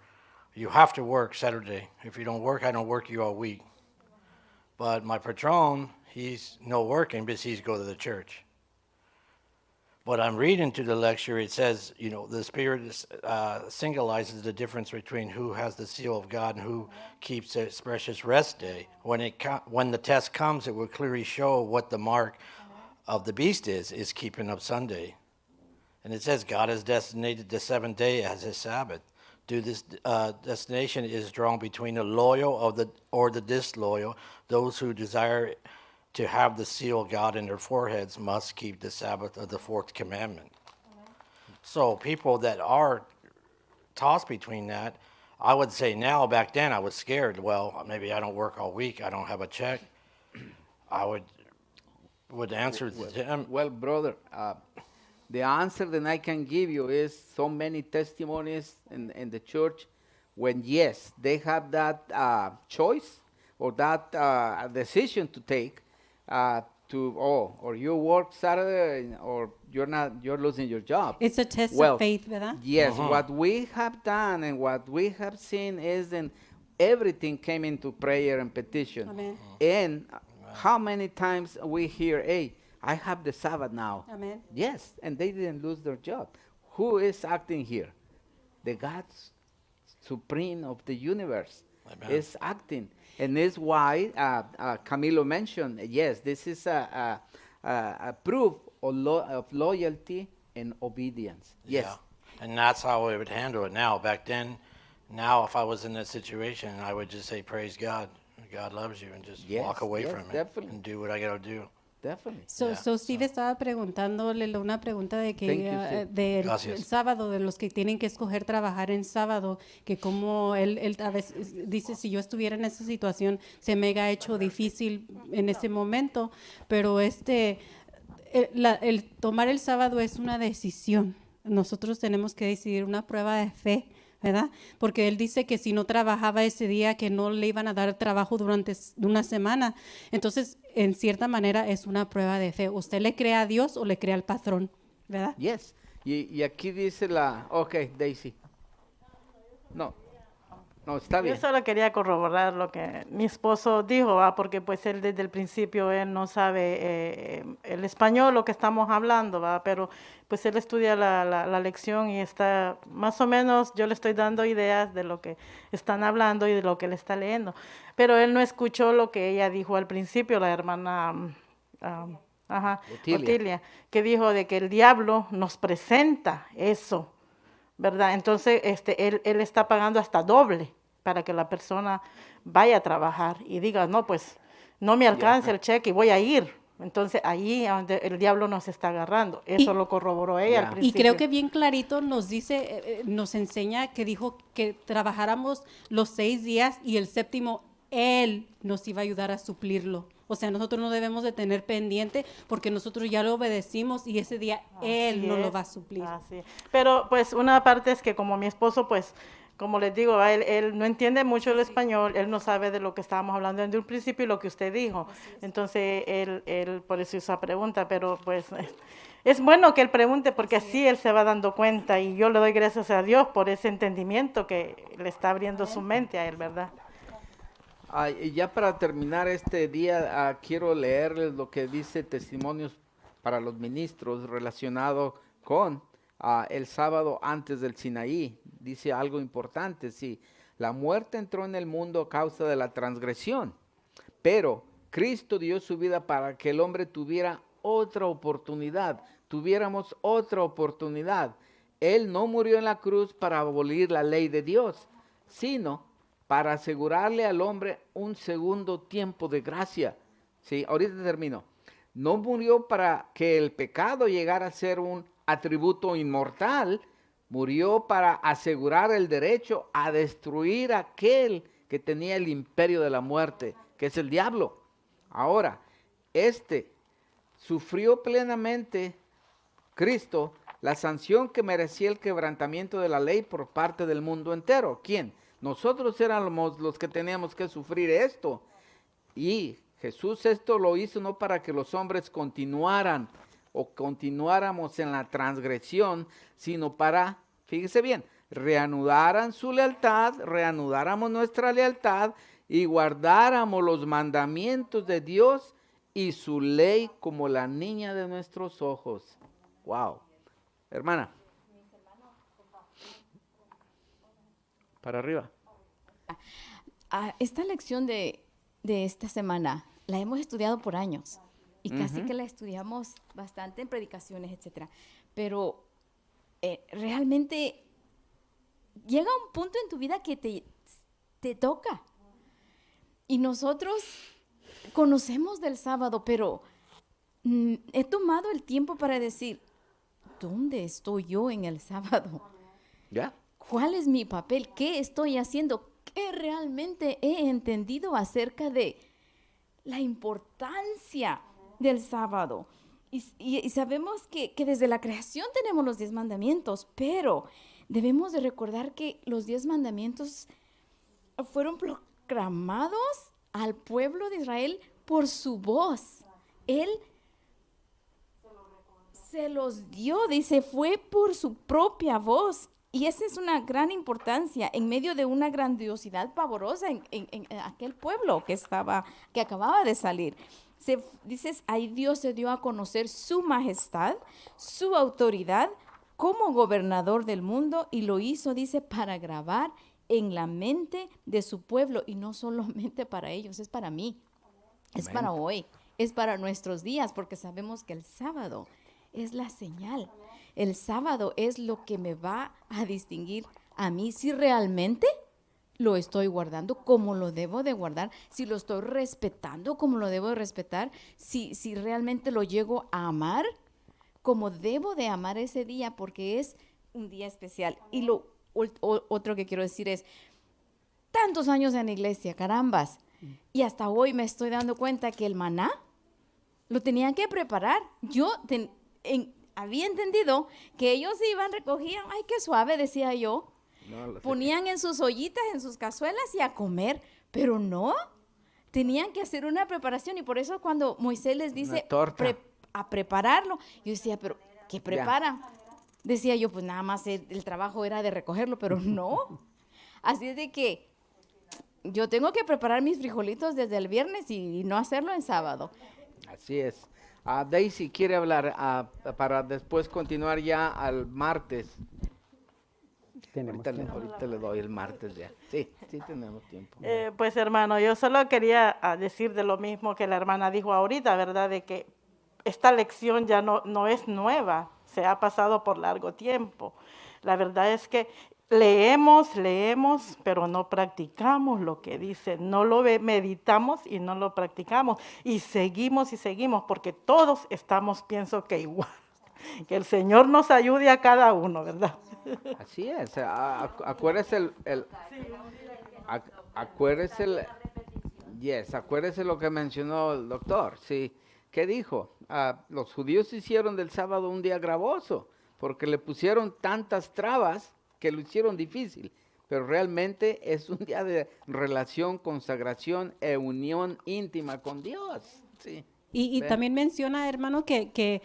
you have to work Saturday. If you don't work, I don't work you all week. But my patron, he's no working because he's go to the church. But I'm reading to the lecture, it says, the Spirit symbolizes the difference between who has the seal of God and who keeps his precious rest day. When the test comes, it will clearly show what the mark of the beast is keeping up Sunday. And it says God has designated the seventh day as his Sabbath. This destination is drawn between the loyal or the disloyal. Those who desire to have the seal of God in their foreheads must keep the Sabbath of the fourth commandment. So people that are tossed between that, I would say now, back then I was scared. Well, maybe I don't work all week, I don't have a check. I would answer to him. Well, brother, the answer that I can give you is so many testimonies in the church when, yes, they have that choice or that decision to take, or you work Saturday or you're losing your job. It's a test Well, of faith, ¿verdad? Yes, what we have done and what we have seen is that everything came into prayer and petition. Amen. And how many times we hear, hey, I have the Sabbath now. Amen. Yes, and they didn't lose their job. Who is acting here? The God supreme of the universe is acting. And it's why Camilo mentioned, yes, this is a proof of loyalty and obedience. Yes. Yeah. And that's how I would handle it now. Back then, now if I was in that situation, I would just say, praise God. God loves you, and just walk away from it definitely. and do what I got to do. definitely. So Steve estaba preguntándole una pregunta de Thank que you, Steve. del Gracias. el sábado, de los que tienen que escoger trabajar en sábado, que como él a veces dice, si yo estuviera en esa situación, se me ha hecho difícil en ese momento, pero el tomar el sábado es una decisión. Nosotros tenemos que decidir una prueba de fe, ¿verdad? Porque él dice que si no trabajaba ese día, que no le iban a dar trabajo durante una semana. Entonces, en cierta manera, es una prueba de fe. ¿Usted le cree a Dios o le cree al patrón? ¿Verdad? Yes. Y aquí dice Daisy. No, está bien. Yo solo quería corroborar lo que mi esposo dijo, ¿va? Porque pues él desde el principio él no sabe el español, lo que estamos hablando, ¿va? Pero pues él estudia la lección y está más o menos, yo le estoy dando ideas de lo que están hablando y de lo que él está leyendo. Pero él no escuchó lo que ella dijo al principio, la hermana Otilia, que dijo de que el diablo nos presenta eso, ¿verdad? Entonces él está pagando hasta doble para que la persona vaya a trabajar y diga, no, pues no me alcanza el cheque y voy a ir. Entonces ahí es donde el diablo nos está agarrando. Eso lo corroboró ella al Y principio. creo que bien clarito nos dice, nos enseña que dijo que trabajáramos los 6 días y el séptimo Él nos iba a ayudar a suplirlo. O sea, nosotros no debemos de tener pendiente porque nosotros ya lo obedecimos y ese día Él nos lo va a suplir. Así es. Pero pues una parte es que como mi esposo, pues como les digo, él no entiende mucho el español, él no sabe de lo que estábamos hablando desde un principio y lo que usted dijo. Entonces él por eso hizo esa pregunta, pero pues es bueno que él pregunte porque así él se va dando cuenta y yo le doy gracias a Dios por ese entendimiento que le está abriendo su mente a él, ¿verdad? Y ya para terminar este día, quiero leerles lo que dice Testimonios para los Ministros relacionado con el sábado antes del Sinaí. Dice algo importante, sí. La muerte entró en el mundo a causa de la transgresión, pero Cristo dio su vida para que el hombre tuviera otra oportunidad, tuviéramos otra oportunidad. Él no murió en la cruz para abolir la ley de Dios, sino para asegurarle al hombre un segundo tiempo de gracia. Sí, ahorita termino. No murió para que el pecado llegara a ser un atributo inmortal, murió para asegurar el derecho a destruir a aquel que tenía el imperio de la muerte, que es el diablo. Ahora, sufrió plenamente Cristo la sanción que merecía el quebrantamiento de la ley por parte del mundo entero. ¿Quién? Nosotros éramos los que teníamos que sufrir esto. Y Jesús esto lo hizo no para que los hombres continuáramos en la transgresión, sino para, fíjese bien, reanudaran su lealtad, reanudáramos nuestra lealtad y guardáramos los mandamientos de Dios y su ley como la niña de nuestros ojos. Wow. Hermana. Para arriba. Esta lección de esta semana la hemos estudiado por años y casi que la estudiamos bastante en predicaciones, etcétera. Pero realmente llega un punto en tu vida que te toca. Y nosotros conocemos del sábado, pero he tomado el tiempo para decir, ¿dónde estoy yo en el sábado? ¿Ya? ¿Cuál es mi papel? ¿Qué estoy haciendo? ¿Qué realmente he entendido acerca de la importancia del sábado? Y sabemos que desde la creación tenemos los 10 mandamientos, pero debemos de recordar que los 10 mandamientos fueron proclamados al pueblo de Israel por su voz. Él se los dio, dice, fue por su propia voz. Y esa es una gran importancia en medio de una grandiosidad pavorosa en aquel pueblo que acababa de salir. Dices, ahí Dios se dio a conocer su majestad, su autoridad como gobernador del mundo y lo hizo, dice, para grabar en la mente de su pueblo y no solamente para ellos, es para mí, es para hoy, es para nuestros días, porque sabemos que el sábado es la señal. El sábado es lo que me va a distinguir a mí si realmente lo estoy guardando como lo debo de guardar, si lo estoy respetando como lo debo de respetar, si realmente lo llego a amar como debo de amar ese día, porque es un día especial. Y lo otro que quiero decir es, tantos años en la iglesia, carambas, y hasta hoy me estoy dando cuenta que el maná lo tenían que preparar. Yo había entendido que ellos iban, recogían, ay, qué suave, decía yo, ponían en sus ollitas, en sus cazuelas y a comer, pero no, tenían que hacer una preparación, y por eso cuando Moisés les dice a prepararlo, yo decía, pero ¿qué preparan? Decía yo, pues nada más el trabajo era de recogerlo, pero no. Así es de que yo tengo que preparar mis frijolitos desde el viernes y no hacerlo en sábado. Así es. Daisy quiere hablar para después continuar ya al martes. Ahorita le doy el martes ya. Sí tenemos tiempo. Pues hermano, yo solo quería decir de lo mismo que la hermana dijo ahorita, ¿verdad? De que esta lección ya no es nueva, se ha pasado por largo tiempo. La verdad es que leemos, pero no practicamos lo que dice, no lo meditamos y no lo practicamos, y seguimos, porque todos estamos, pienso que igual. Que el Señor nos ayude a cada uno, ¿verdad? Así es. Acuérdese acuérdese lo que mencionó el doctor. Sí. ¿Qué dijo? Los judíos hicieron del sábado un día gravoso porque le pusieron tantas trabas que lo hicieron difícil, pero realmente es un día de relación, consagración e unión íntima con Dios. Sí. Y también menciona, hermano, que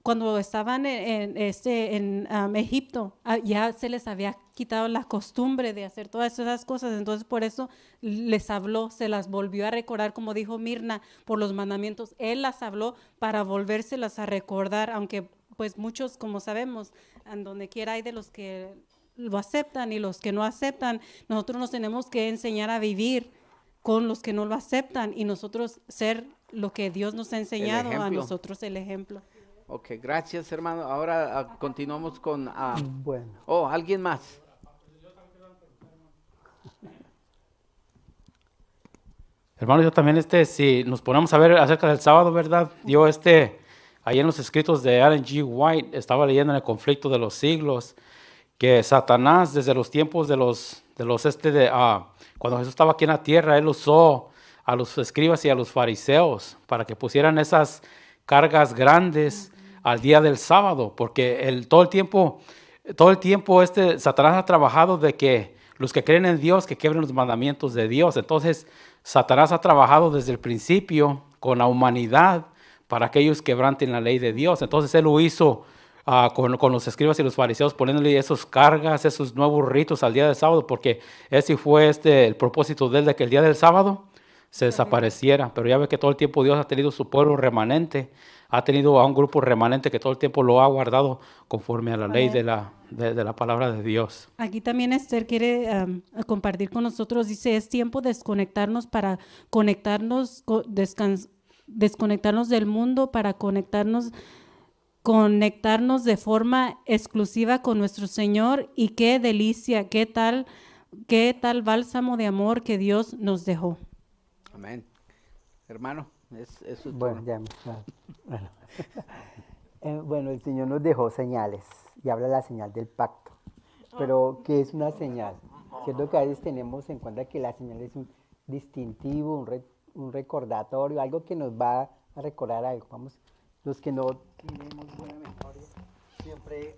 cuando estaban en Egipto, ya se les había quitado la costumbre de hacer todas esas cosas, entonces por eso les habló, se las volvió a recordar, como dijo Mirna, por los mandamientos. Él las habló para volvérselas a recordar, aunque pues muchos, como sabemos, en donde quiera hay de los que lo aceptan y los que no aceptan. Nosotros nos tenemos que enseñar a vivir con los que no lo aceptan y nosotros ser lo que Dios nos ha enseñado a nosotros, el ejemplo. Ok, gracias hermano. Ahora continuamos con... Bueno. ¿Alguien más? Hermano, yo también, si nos ponemos a ver acerca del sábado, ¿verdad? Yo, ahí en los escritos de Ellen G. White, estaba leyendo en el conflicto de los siglos, que Satanás, desde los tiempos cuando Jesús estaba aquí en la tierra, él usó a los escribas y a los fariseos para que pusieran esas cargas grandes al día del sábado, porque todo el tiempo Satanás ha trabajado de que los que creen en Dios, que quebren los mandamientos de Dios. Entonces, Satanás ha trabajado desde el principio con la humanidad para que ellos quebranten la ley de Dios. Entonces, él lo hizo con los escribas y los fariseos, poniéndole esas cargas, esos nuevos ritos al día del sábado, porque ese fue el propósito de él, de que el día del sábado se desapareciera. Pero ya ve que todo el tiempo Dios ha tenido su pueblo remanente, ha tenido a un grupo remanente que todo el tiempo lo ha guardado conforme a la ley de la palabra de Dios. Aquí también Esther quiere compartir con nosotros, dice, es tiempo de desconectarnos para conectarnos, desconectarnos del mundo para conectarnos de forma exclusiva con nuestro Señor, y qué delicia, qué tal bálsamo de amor que Dios nos dejó. Amén. Hermano, es su bueno, turno. Bueno, el Señor nos dejó señales y habla de la señal del pacto. Pero, ¿qué es una señal? Cierto que a veces tenemos en cuenta que la señal es un distintivo, un recordatorio, algo que nos va a recordar algo. Los que no tenemos buena memoria, siempre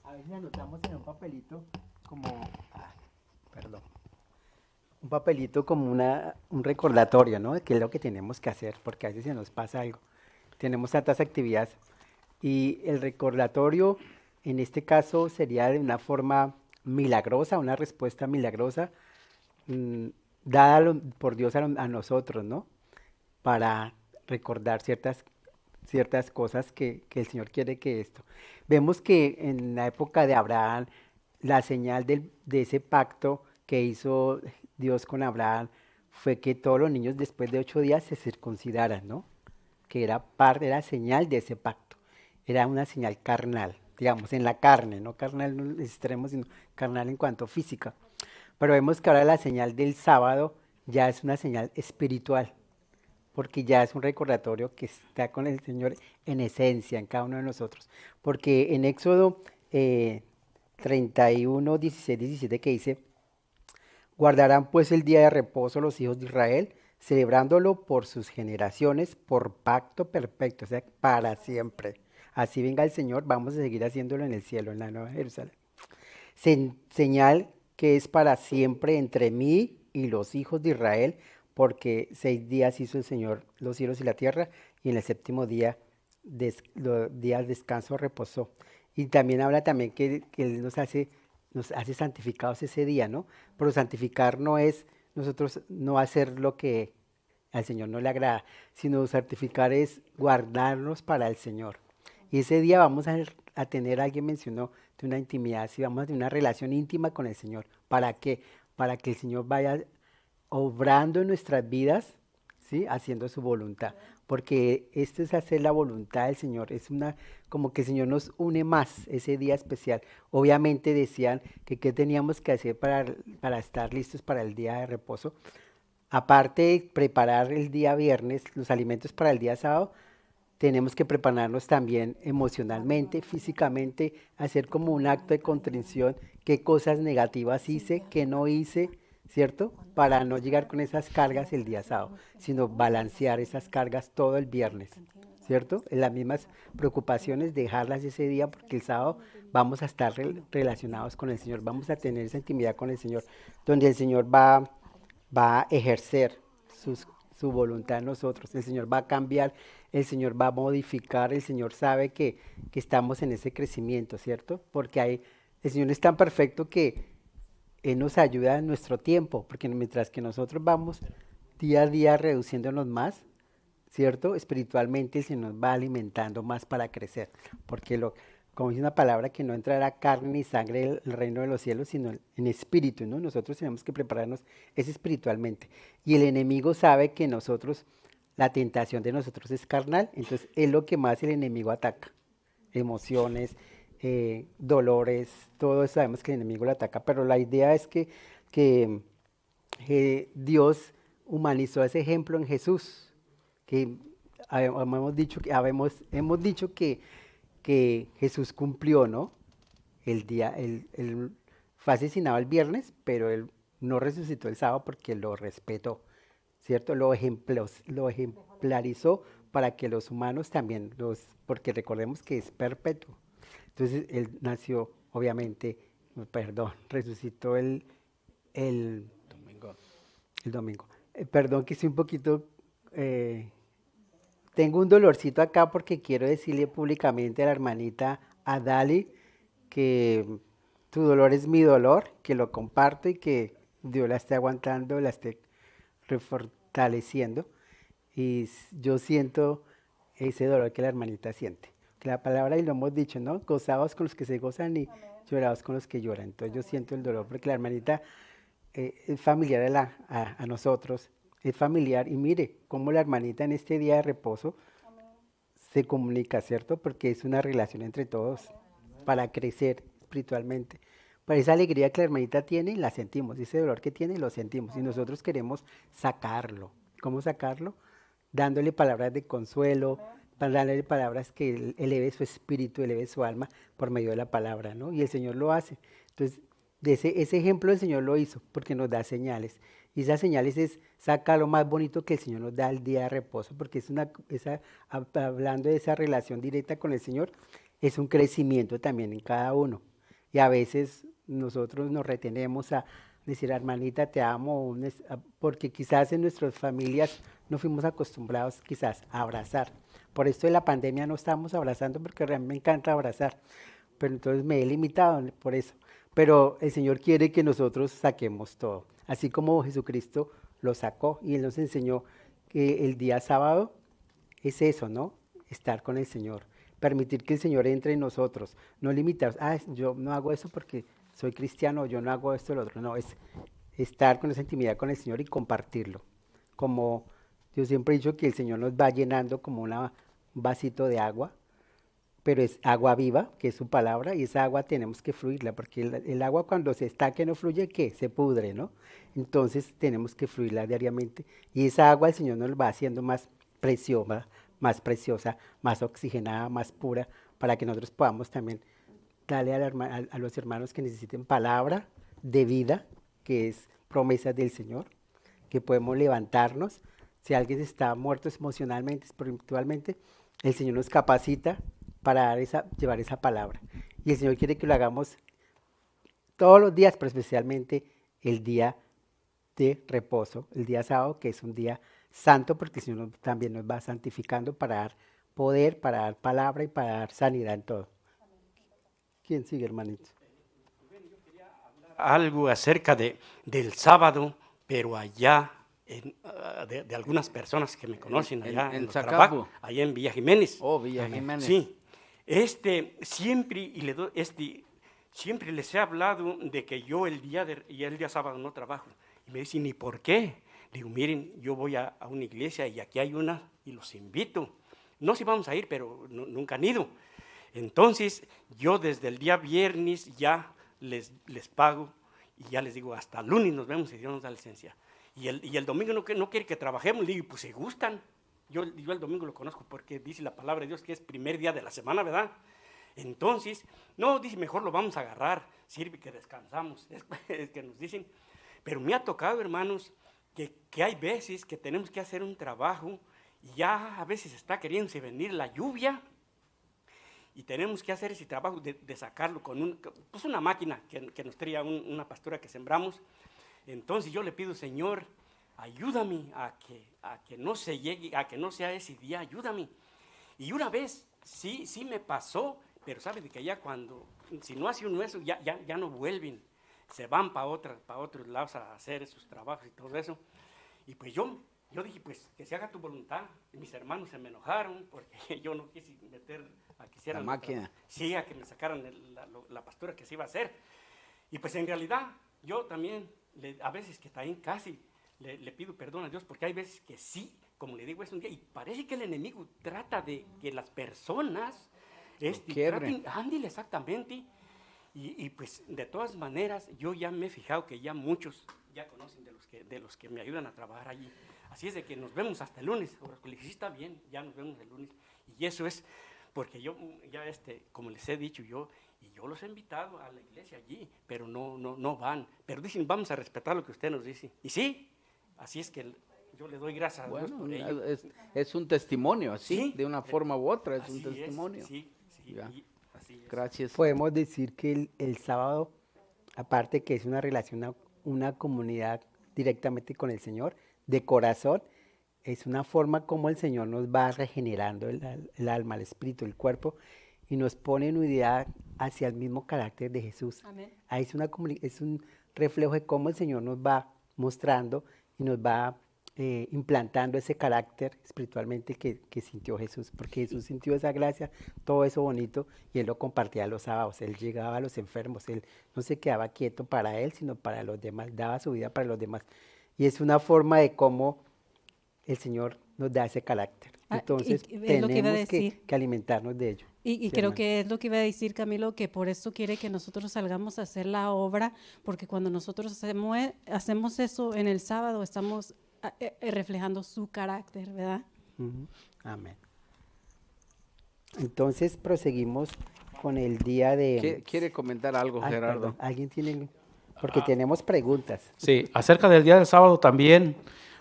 a veces anotamos en un papelito como, un papelito como un recordatorio, ¿no? De qué es lo que tenemos que hacer, porque a veces se nos pasa algo. Tenemos tantas actividades y el recordatorio en este caso sería de una forma milagrosa, una respuesta milagrosa dada por Dios a nosotros, ¿no? Para recordar ciertas cosas que el Señor quiere que esto. Vemos que en la época de Abraham, la señal de ese pacto que hizo Dios con Abraham fue que todos los niños después de 8 días se circuncidaran, ¿no? Que era señal de ese pacto. Era una señal carnal, digamos, en la carne, no carnal en el extremo, sino carnal en cuanto a física. Pero vemos que ahora la señal del sábado ya es una señal espiritual, porque ya es un recordatorio que está con el Señor en esencia, en cada uno de nosotros. Porque en Éxodo 31, 16, 17 que dice, guardarán pues el día de reposo los hijos de Israel, celebrándolo por sus generaciones, por pacto perfecto, o sea, para siempre. Así venga el Señor, vamos a seguir haciéndolo en el cielo, en la Nueva Jerusalén. Señal que es para siempre entre mí y los hijos de Israel, porque 6 días hizo el Señor los cielos y la tierra, y en el séptimo día, día de descanso reposó. Y también habla también que Él nos hace santificados ese día, ¿no? Pero santificar no es nosotros no hacer lo que al Señor no le agrada, sino santificar es guardarnos para el Señor. Y ese día vamos a tener, alguien mencionó, de una intimidad, si vamos a tener una relación íntima con el Señor. ¿Para qué? Para que el Señor vaya obrando en nuestras vidas, ¿sí? Haciendo su voluntad. Porque esto es hacer la voluntad del Señor. Es como que el Señor nos une más ese día especial. Obviamente decían que qué teníamos que hacer para estar listos para el día de reposo. Aparte de preparar el día viernes, los alimentos para el día sábado, tenemos que prepararnos también emocionalmente, físicamente, hacer como un acto de contrición, qué cosas negativas hice, qué no hice, ¿cierto? Para no llegar con esas cargas el día sábado, sino balancear esas cargas todo el viernes, ¿cierto? En las mismas preocupaciones, dejarlas ese día, porque el sábado vamos a estar relacionados con el Señor, vamos a tener esa intimidad con el Señor, donde el Señor va a ejercer su voluntad en nosotros, el Señor va a cambiar, el Señor va a modificar, el Señor sabe que estamos en ese crecimiento, ¿cierto? Porque el Señor es tan perfecto que Él nos ayuda en nuestro tiempo, porque mientras que nosotros vamos día a día reduciéndonos más, ¿cierto? Espiritualmente el Señor nos va alimentando más para crecer, porque como dice una palabra, que no entrará carne ni sangre en el reino de los cielos, sino en espíritu, ¿no? Nosotros tenemos que prepararnos espiritualmente. Y el enemigo sabe que la tentación de nosotros es carnal, entonces es lo que más el enemigo ataca. Emociones, dolores, todo eso sabemos que el enemigo lo ataca, pero la idea es que Dios humanizó ese ejemplo en Jesús, que hemos dicho que Jesús cumplió, ¿no? Él fue asesinado el viernes, pero Él no resucitó el sábado porque lo respetó, ¿cierto? Lo ejemplarizó para que los humanos también, porque recordemos que es perpetuo. Entonces Él nació, obviamente, resucitó el domingo. Perdón que estoy un poquito... tengo un dolorcito acá porque quiero decirle públicamente a la hermanita Adali que tu dolor es mi dolor, que lo comparto y que Dios la esté aguantando, la esté refortaleciendo. Y yo siento ese dolor que la hermanita siente. Que la palabra, y lo hemos dicho, ¿no? Gozados con los que se gozan y llorados con los que lloran. Entonces yo siento el dolor porque la hermanita es familiar a nosotros. Es familiar, y mire cómo la hermanita en este día de reposo se comunica, ¿cierto? Porque es una relación entre todos para crecer espiritualmente. Para esa alegría que la hermanita tiene, la sentimos, ese dolor que tiene, lo sentimos, y nosotros queremos sacarlo. ¿Cómo sacarlo? Dándole palabras de consuelo, dándole palabras que eleve su espíritu, eleve su alma por medio de la palabra, ¿no? Y el Señor lo hace. Entonces, ese ejemplo el Señor lo hizo porque nos da señales. Y esas señales saca lo más bonito que el Señor nos da el día de reposo, porque hablando de esa relación directa con el Señor, es un crecimiento también en cada uno. Y a veces nosotros nos retenemos a decir, hermanita, te amo, porque quizás en nuestras familias no fuimos acostumbrados quizás a abrazar. Por esto de la pandemia no estamos abrazando, porque realmente me encanta abrazar, pero entonces me he limitado por eso. Pero el Señor quiere que nosotros saquemos todo, así como Jesucristo lo sacó y Él nos enseñó que el día sábado es eso, ¿no? Estar con el Señor, permitir que el Señor entre en nosotros, no limitarnos, yo no hago eso porque soy cristiano, yo no hago esto o lo otro, no, es estar con esa intimidad con el Señor y compartirlo. Como yo siempre he dicho que el Señor nos va llenando como un vasito de agua pero es agua viva, que es su palabra, y esa agua tenemos que fluirla, porque el agua cuando se está que no fluye, ¿qué? Se pudre, ¿no? Entonces tenemos que fluirla diariamente, y esa agua el Señor nos va haciendo más preciosa, más oxigenada, más pura, para que nosotros podamos también darle a los hermanos que necesiten palabra de vida, que es promesas del Señor, que podemos levantarnos. Si alguien está muerto emocionalmente, espiritualmente, el Señor nos capacita para llevar esa palabra. Y el Señor quiere que lo hagamos todos los días, pero especialmente el día de reposo, el día sábado, que es un día santo, porque el Señor también nos va santificando para dar poder, para dar palabra y para dar sanidad en todo. ¿Quién sigue, hermanito? Algo acerca del sábado, pero allá, de algunas personas que me conocen allá en los Zacabo. trabajos, allá en Villa Jiménez. Oh, Villa Jiménez. Sí, siempre les he hablado de que yo el día sábado no trabajo. Y me dicen, ¿y por qué? Digo, miren, yo voy a una iglesia y aquí hay una y los invito. No sé si vamos a ir, pero nunca han ido. Entonces, yo desde el día viernes ya les pago y ya les digo, hasta el lunes nos vemos y Dios nos da licencia. Y el domingo no quiere que trabajemos, le digo, pues se gustan. Yo el domingo lo conozco porque dice la palabra de Dios que es primer día de la semana, ¿verdad? Entonces, no, dice, mejor lo vamos a agarrar, sirve que descansamos, es que nos dicen. Pero me ha tocado, hermanos, que hay veces que tenemos que hacer un trabajo y ya a veces está queriéndose venir la lluvia y tenemos que hacer ese trabajo de sacarlo con una máquina que nos traía una pastura que sembramos. Entonces yo le pido, Señor, ayúdame a que no se llegue, a que no sea ese día, ayúdame. Y una vez sí me pasó, pero sabe de que ya si no hace uno eso, ya no vuelven, se van para otros lados a hacer sus trabajos y todo eso. Y pues yo dije, pues que se haga tu voluntad. Y mis hermanos se me enojaron porque yo no quise meter a que hicieran la máquina. Sí, a que me sacaran la pastura que se iba a hacer. Y pues en realidad yo también, a veces que también casi le pido perdón a Dios, porque hay veces que sí, como le digo, es un día, y parece que el enemigo trata de que las personas ándale exactamente, y pues de todas maneras, yo ya me he fijado que ya muchos ya conocen de los que me ayudan a trabajar allí, así es de que nos vemos hasta el lunes, ahora que sí está bien, ya nos vemos el lunes, y eso es porque yo ya como les he dicho yo los he invitado a la iglesia allí, pero no van. Pero dicen, vamos a respetar lo que usted nos dice. Y sí, así es que yo le doy gracias a Dios por ello. Es un testimonio, así, Sí, de una forma u otra, es un testimonio. Sí, así es. Gracias. Podemos decir que el sábado, aparte que es una relación, una comunidad directamente con el Señor, de corazón, es una forma como el Señor nos va regenerando el alma, el espíritu, el cuerpo, y nos pone en unidad hacia el mismo carácter de Jesús. Amén. Ahí es un reflejo de cómo el Señor nos va mostrando y nos va implantando ese carácter espiritualmente que sintió Jesús, porque Jesús sintió esa gracia, todo eso bonito, y Él lo compartía los sábados. Él llegaba a los enfermos, Él no se quedaba quieto para Él, sino para los demás, daba su vida para los demás. Y es una forma de cómo el Señor nos da ese carácter. Entonces tenemos que alimentarnos de ello. Y creo que es lo que iba a decir, Camilo, que por eso quiere que nosotros salgamos a hacer la obra, porque cuando nosotros hacemos eso en el sábado, estamos reflejando su carácter, ¿verdad? Amén. Entonces proseguimos con el día de... ¿Quiere comentar algo, Gerardo? Perdón, ¿alguien tiene? Porque tenemos preguntas. Sí, acerca del día del sábado también,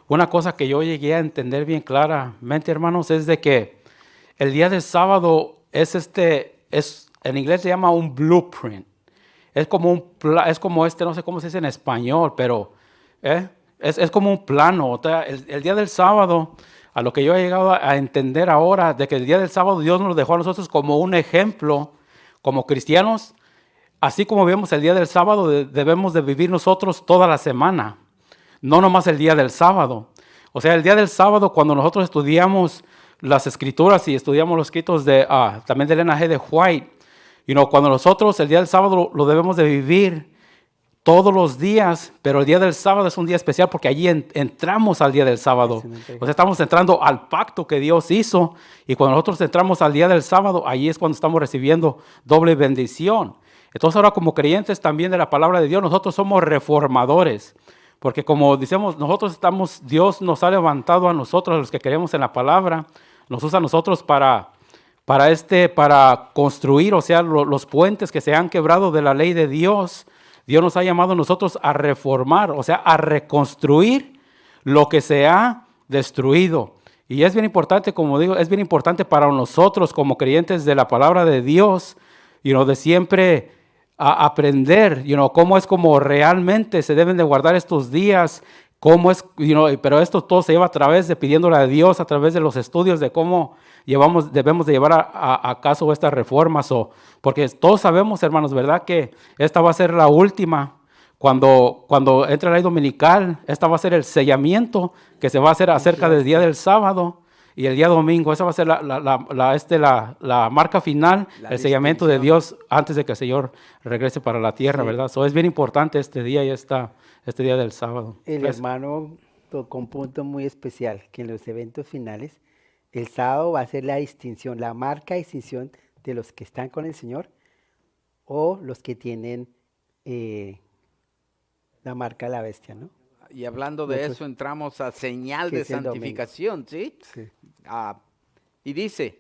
una cosa que yo llegué a entender bien claramente, hermanos, es de que el día del sábado en inglés se llama un blueprint. Es como no sé cómo se dice en español, pero es como un plano. O sea, el día del sábado, a lo que yo he llegado a entender ahora, de que el día del sábado Dios nos lo dejó a nosotros como un ejemplo, como cristianos, así como vemos el día del sábado, debemos de vivir nosotros toda la semana, no nomás el día del sábado. O sea, el día del sábado, cuando nosotros estudiamos las escrituras y estudiamos los escritos también de Elena G. de White, cuando nosotros el día del sábado lo debemos de vivir todos los días, pero el día del sábado es un día especial porque allí entramos al día del sábado. O sea, estamos entrando al pacto que Dios hizo, y cuando nosotros entramos al día del sábado, allí es cuando estamos recibiendo doble bendición. Entonces ahora, como creyentes también de la palabra de Dios, nosotros somos reformadores, porque como decimos, Dios nos ha levantado a nosotros, los que creemos en la palabra, nos usa a nosotros para construir, o sea, los puentes que se han quebrado de la ley de Dios. Dios nos ha llamado a nosotros a reformar, o sea, a reconstruir lo que se ha destruido. Y es bien importante, como digo, es bien importante para nosotros como creyentes de la palabra de Dios, de siempre aprender, cómo es como realmente se deben de guardar estos días, cómo es, pero esto todo se lleva a través de pidiéndole a Dios, a través de los estudios de cómo debemos de llevar a caso estas reformas, porque todos sabemos, hermanos, ¿verdad?, que esta va a ser la última. Cuando entre la ley dominical, esta va a ser el sellamiento que se va a hacer acerca del día del sábado y el día domingo. Esa va a ser la marca final, el sellamiento de Dios antes de que el Señor regrese para la tierra, ¿verdad? Es bien importante este día y este día del sábado. El hermano tocó un punto muy especial, que en los eventos finales, el sábado va a ser la distinción, la marca distinción de los que están con el Señor o los que tienen la marca de la bestia, ¿no? Y hablando de eso, entramos a señal de santificación, ¿sí? Sí. Y dice,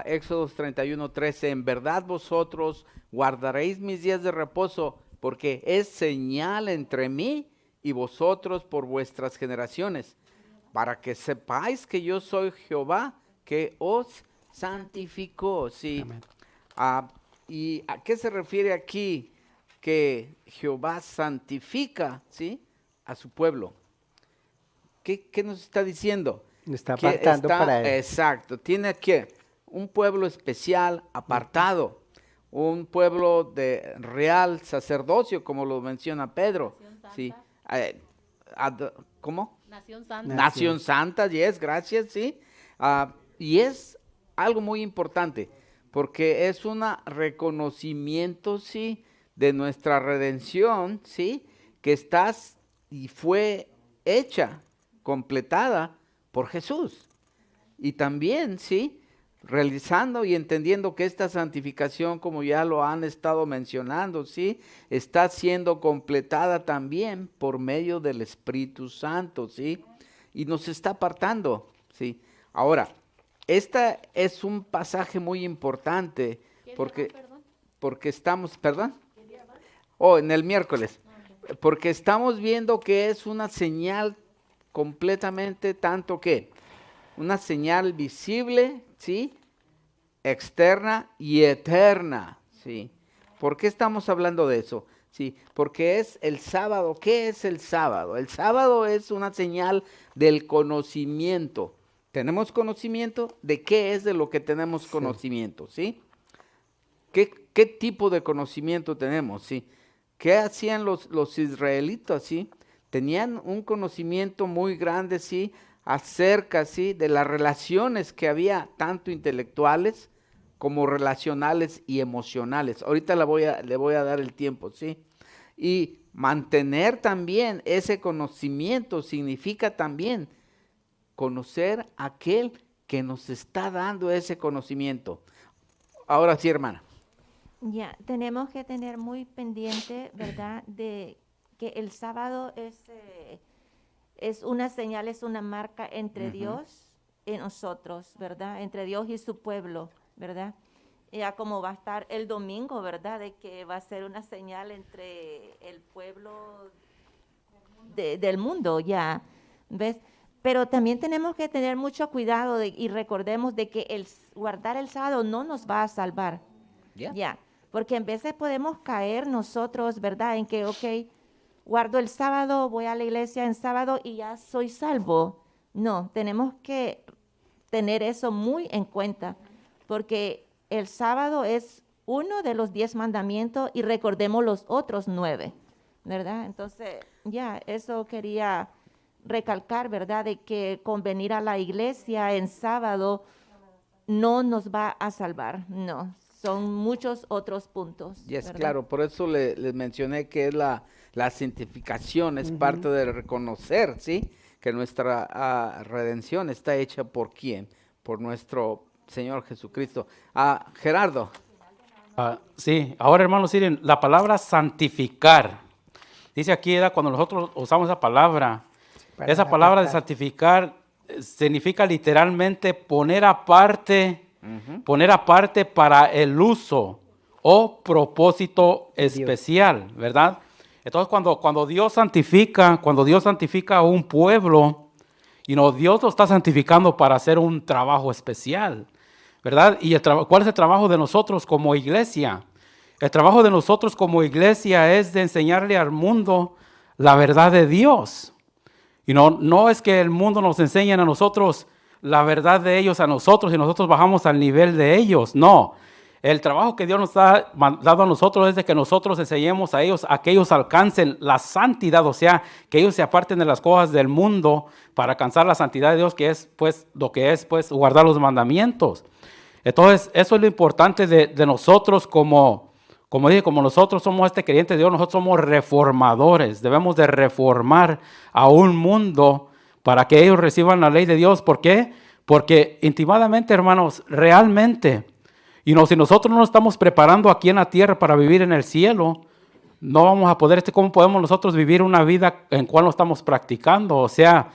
Éxodo 31:13, en verdad vosotros guardaréis mis días de reposo, porque es señal entre mí y vosotros por vuestras generaciones, para que sepáis que yo soy Jehová, que os santificó, ¿sí? ¿Y a qué se refiere aquí que Jehová santifica, ¿sí?, a su pueblo? ¿Qué nos está diciendo? Nos está apartando para él. Exacto, tiene que un pueblo especial, apartado, un pueblo de real sacerdocio, como lo menciona Pedro. ¿Sí? ¿Cómo? Nación Santa. Nación Santa, yes, gracias, sí. Y es algo muy importante, porque es un reconocimiento, sí, de nuestra redención, sí, que y fue hecha, completada por Jesús. Y también, sí, realizando y entendiendo que esta santificación, como ya lo han estado mencionando, sí, está siendo completada también por medio del Espíritu Santo, sí, y nos está apartando, sí. Ahora, este es un pasaje muy importante porque estamos, ¿perdón? En el miércoles, porque estamos viendo que es una señal completamente tanto que una señal visible, ¿sí?, externa y eterna, ¿sí? ¿Por qué estamos hablando de eso? Sí, porque es el sábado. ¿Qué es el sábado? El sábado es una señal del conocimiento. Tenemos conocimiento de qué es de lo que tenemos conocimiento, ¿sí? ¿Qué tipo de conocimiento tenemos, sí? ¿Qué hacían los israelitas, sí? Tenían un conocimiento muy grande, sí, acerca, sí, de las relaciones que había, tanto intelectuales como relacionales y emocionales. Ahorita le voy a dar el tiempo, sí. Y mantener también ese conocimiento significa también conocer a aquel que nos está dando ese conocimiento. Ahora sí, hermana. Ya, tenemos que tener muy pendiente, ¿verdad?, de que el sábado es una señal, es una marca entre Dios y nosotros, ¿verdad?, entre Dios y su pueblo, ¿verdad? Ya como va a estar el domingo, ¿verdad?, de que va a ser una señal entre el pueblo del mundo, ya, ¿ves? Pero también tenemos que tener mucho cuidado y recordemos de que guardar el sábado no nos va a salvar, ya, porque en veces podemos caer nosotros, ¿verdad?, en que, ok, guardo el sábado, voy a la iglesia en sábado y ya soy salvo. No, tenemos que tener eso muy en cuenta, porque el sábado es uno de los 10 mandamientos y recordemos los otros 9, ¿verdad? Entonces, ya, eso quería recalcar, ¿verdad?, de que con venir a la iglesia en sábado no nos va a salvar, no. son muchos otros puntos. Yes, ¿verdad? claro, por eso les mencioné que es la santificación, es parte de reconocer, ¿sí? Que nuestra redención está hecha ¿por quién? Por nuestro Señor Jesucristo. Gerardo. Sí, ahora hermanos, miren, la palabra santificar, dice aquí, cuando nosotros usamos esa palabra de santificar significa literalmente poner aparte para el uso o propósito especial, ¿verdad? Entonces cuando Dios santifica a un pueblo, Dios lo está santificando para hacer un trabajo especial, ¿verdad? ¿Y cuál es el trabajo de nosotros como iglesia? El trabajo de nosotros como iglesia es de enseñarle al mundo la verdad de Dios. Y no es que el mundo nos enseñe a nosotros la verdad de ellos a nosotros y nosotros bajamos al nivel de ellos. No, el trabajo que Dios nos ha dado a nosotros es de que nosotros enseñemos a ellos a que ellos alcancen la santidad, o sea, que ellos se aparten de las cosas del mundo para alcanzar la santidad de Dios, que es pues lo que es pues guardar los mandamientos. Entonces, eso es lo importante de nosotros como nosotros somos creyente de Dios, nosotros somos reformadores. Debemos de reformar a un mundo para que ellos reciban la ley de Dios. ¿Por qué? Porque intimadamente, hermanos, realmente, si nosotros no nos estamos preparando aquí en la tierra para vivir en el cielo, no vamos a poder, ¿cómo podemos nosotros vivir una vida en cual no estamos practicando? O sea,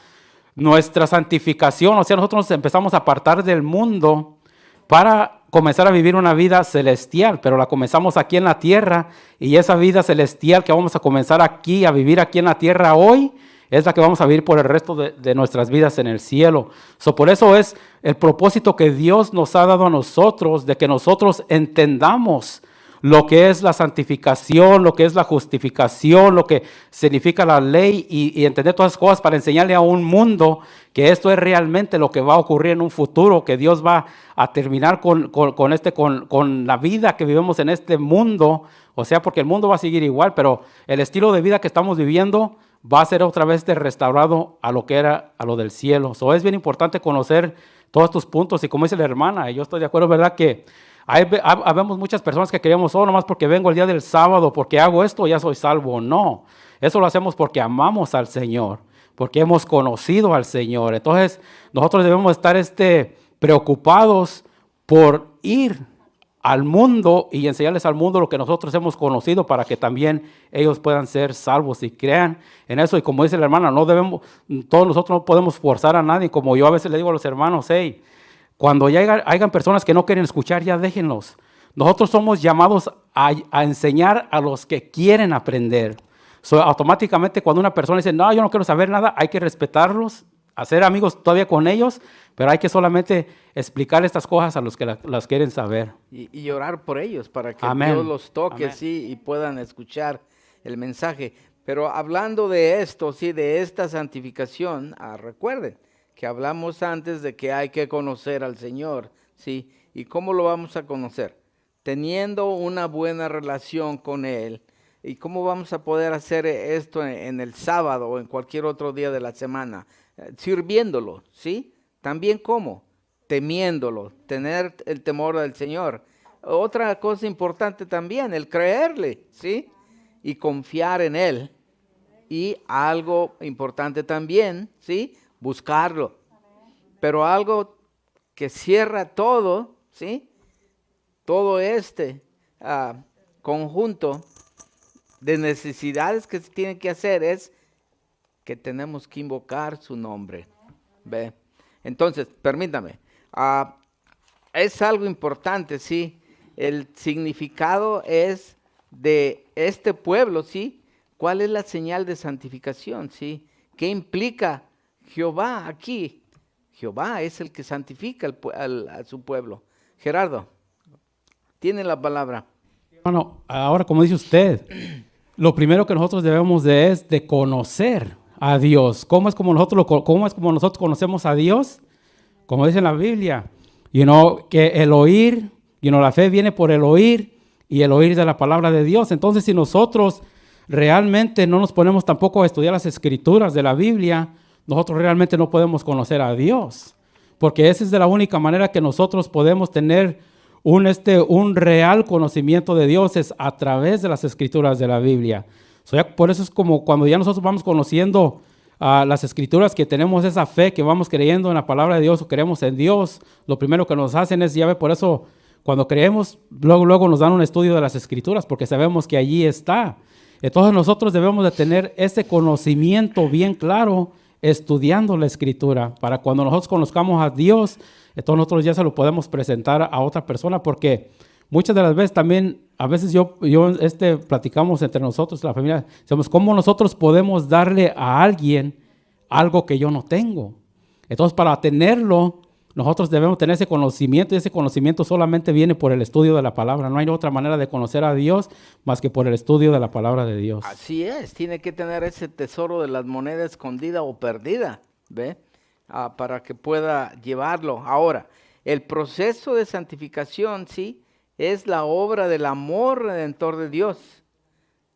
nuestra santificación, o sea, nosotros nos empezamos a apartar del mundo para comenzar a vivir una vida celestial, pero la comenzamos aquí en la tierra, y esa vida celestial que vamos a comenzar aquí, a vivir aquí en la tierra hoy, es la que vamos a vivir por el resto de nuestras vidas en el cielo. Por eso es el propósito que Dios nos ha dado a nosotros, de que nosotros entendamos lo que es la santificación, lo que es la justificación, lo que significa la ley, y entender todas esas cosas para enseñarle a un mundo que esto es realmente lo que va a ocurrir en un futuro, que Dios va a terminar con la vida que vivimos en este mundo. O sea, porque el mundo va a seguir igual, pero el estilo de vida que estamos viviendo va a ser otra vez restaurado a lo que era, a lo del cielo. Es bien importante conocer todos estos puntos, y como dice la hermana, yo estoy de acuerdo, ¿verdad? Que habemos muchas personas que queremos, nomás porque vengo el día del sábado, porque hago esto, ya soy salvo. No, eso lo hacemos porque amamos al Señor, porque hemos conocido al Señor. Entonces, nosotros debemos estar preocupados por ir al mundo y enseñarles al mundo lo que nosotros hemos conocido, para que también ellos puedan ser salvos y crean en eso. Y como dice la hermana, todos nosotros no podemos forzar a nadie. Como yo a veces le digo a los hermanos, hey, cuando ya hayan personas que no quieren escuchar, ya déjenlos. Nosotros somos llamados a enseñar a los que quieren aprender. Automáticamente cuando una persona dice, no, yo no quiero saber nada, hay que respetarlos, hacer amigos todavía con ellos, pero hay que solamente explicar estas cosas a los que las quieren saber. Y orar por ellos para que Amén. Dios los toque, sí, y puedan escuchar el mensaje. Pero hablando de esto, sí, de esta santificación, recuerden que hablamos antes de que hay que conocer al Señor, ¿sí? ¿Y cómo lo vamos a conocer? Teniendo una buena relación con Él. ¿Y cómo vamos a poder hacer esto en el sábado o en cualquier otro día de la semana? Sirviéndolo, ¿sí? También ¿cómo? Temiéndolo, tener el temor del Señor. Otra cosa importante también, el creerle, ¿sí? Y confiar en Él. Y algo importante también, ¿sí? Buscarlo. Pero algo que cierra todo, ¿sí? Todo conjunto de necesidades que se tienen que hacer es que tenemos que invocar su nombre. ¿Ve? Entonces, permítame, es algo importante, ¿sí? El significado es de este pueblo, ¿sí? ¿Cuál es la señal de santificación, sí? ¿Qué implica Jehová aquí? Jehová es el que santifica a su pueblo. Gerardo, tiene la palabra. Bueno, ahora como dice usted, lo primero que nosotros debemos es de conocer a Dios. ¿Cómo es como nosotros conocemos a Dios? Como dice en la Biblia, que el oír, la fe viene por el oír, y el oír de la palabra de Dios. Entonces, si nosotros realmente no nos ponemos tampoco a estudiar las escrituras de la Biblia, nosotros realmente no podemos conocer a Dios, porque esa es de la única manera que nosotros podemos tener un real conocimiento de Dios es a través de las escrituras de la Biblia. Por eso es como cuando ya nosotros vamos conociendo las escrituras, que tenemos esa fe, que vamos creyendo en la palabra de Dios o creemos en Dios, lo primero que nos hacen es, ya ve, por eso cuando creemos, luego nos dan un estudio de las escrituras, porque sabemos que allí está. Entonces nosotros debemos de tener ese conocimiento bien claro, estudiando la escritura, para cuando nosotros conozcamos a Dios, entonces nosotros ya se lo podemos presentar a otra persona, porque muchas de las veces también, a veces platicamos entre nosotros, la familia, decimos, ¿cómo nosotros podemos darle a alguien algo que yo no tengo? Entonces, para tenerlo, nosotros debemos tener ese conocimiento, y ese conocimiento solamente viene por el estudio de la palabra. No hay otra manera de conocer a Dios más que por el estudio de la palabra de Dios. Así es, tiene que tener ese tesoro de las monedas escondida o perdida, ¿ve? Para que pueda llevarlo. Ahora, el proceso de santificación, sí, es la obra del amor redentor de Dios.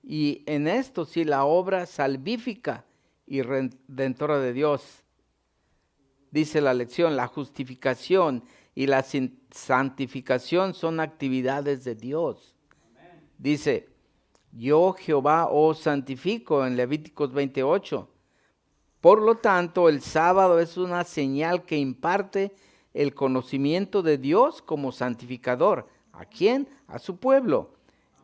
Y en esto, sí, la obra salvífica y redentora de Dios. Dice la lección, la justificación y la santificación son actividades de Dios. Dice, yo Jehová os santifico en Levíticos 28. Por lo tanto, el sábado es una señal que imparte el conocimiento de Dios como santificador. ¿A quién? A su pueblo.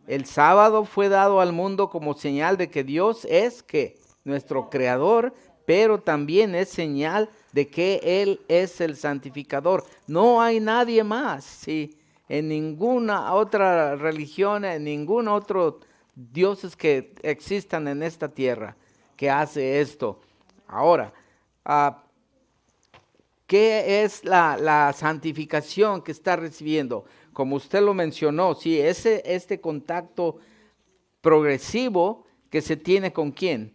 El sábado fue dado al mundo como señal de que Dios es ¿qué? Nuestro creador, pero también es señal de que Él es el santificador. No hay nadie más, ¿sí? En ninguna otra religión, en ningún otro dioses que existan en esta tierra que hace esto. Ahora, ¿qué es la santificación que está recibiendo? Como usted lo mencionó, sí, este contacto progresivo que se tiene ¿con quién?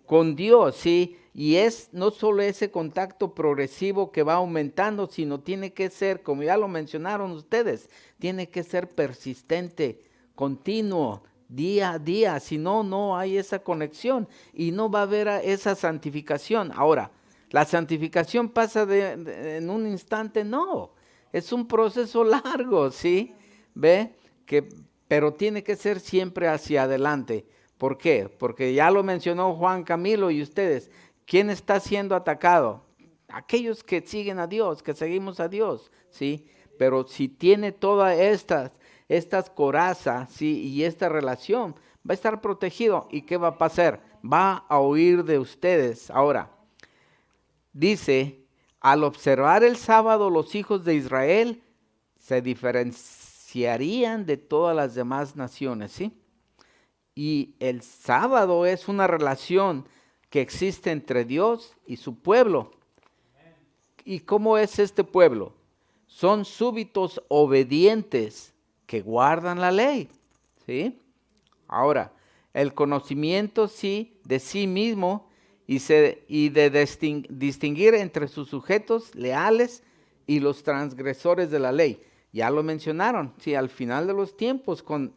Con Dios, sí, y es no solo ese contacto progresivo que va aumentando, sino tiene que ser, como ya lo mencionaron ustedes, tiene que ser persistente, continuo, día a día, si no, no hay esa conexión y no va a haber esa santificación. Ahora, ¿la santificación pasa en un instante? No, es un proceso largo, ¿sí? ¿Ve? Pero tiene que ser siempre hacia adelante. ¿Por qué? Porque ya lo mencionó Juan Camilo y ustedes. ¿Quién está siendo atacado? Aquellos que siguen a Dios, que seguimos a Dios, ¿sí? Pero si tiene todas estas corazas, ¿sí? Y esta relación, va a estar protegido. ¿Y qué va a pasar? Va a huir de ustedes. Ahora, dice, al observar el sábado, los hijos de Israel se diferenciarían de todas las demás naciones, ¿sí? Y el sábado es una relación que existe entre Dios y su pueblo. ¿Y cómo es este pueblo? Son súbditos obedientes que guardan la ley, ¿sí? Ahora, el conocimiento sí de sí mismo y de distinguir entre sus sujetos leales y los transgresores de la ley. Ya lo mencionaron, sí, al final de los tiempos con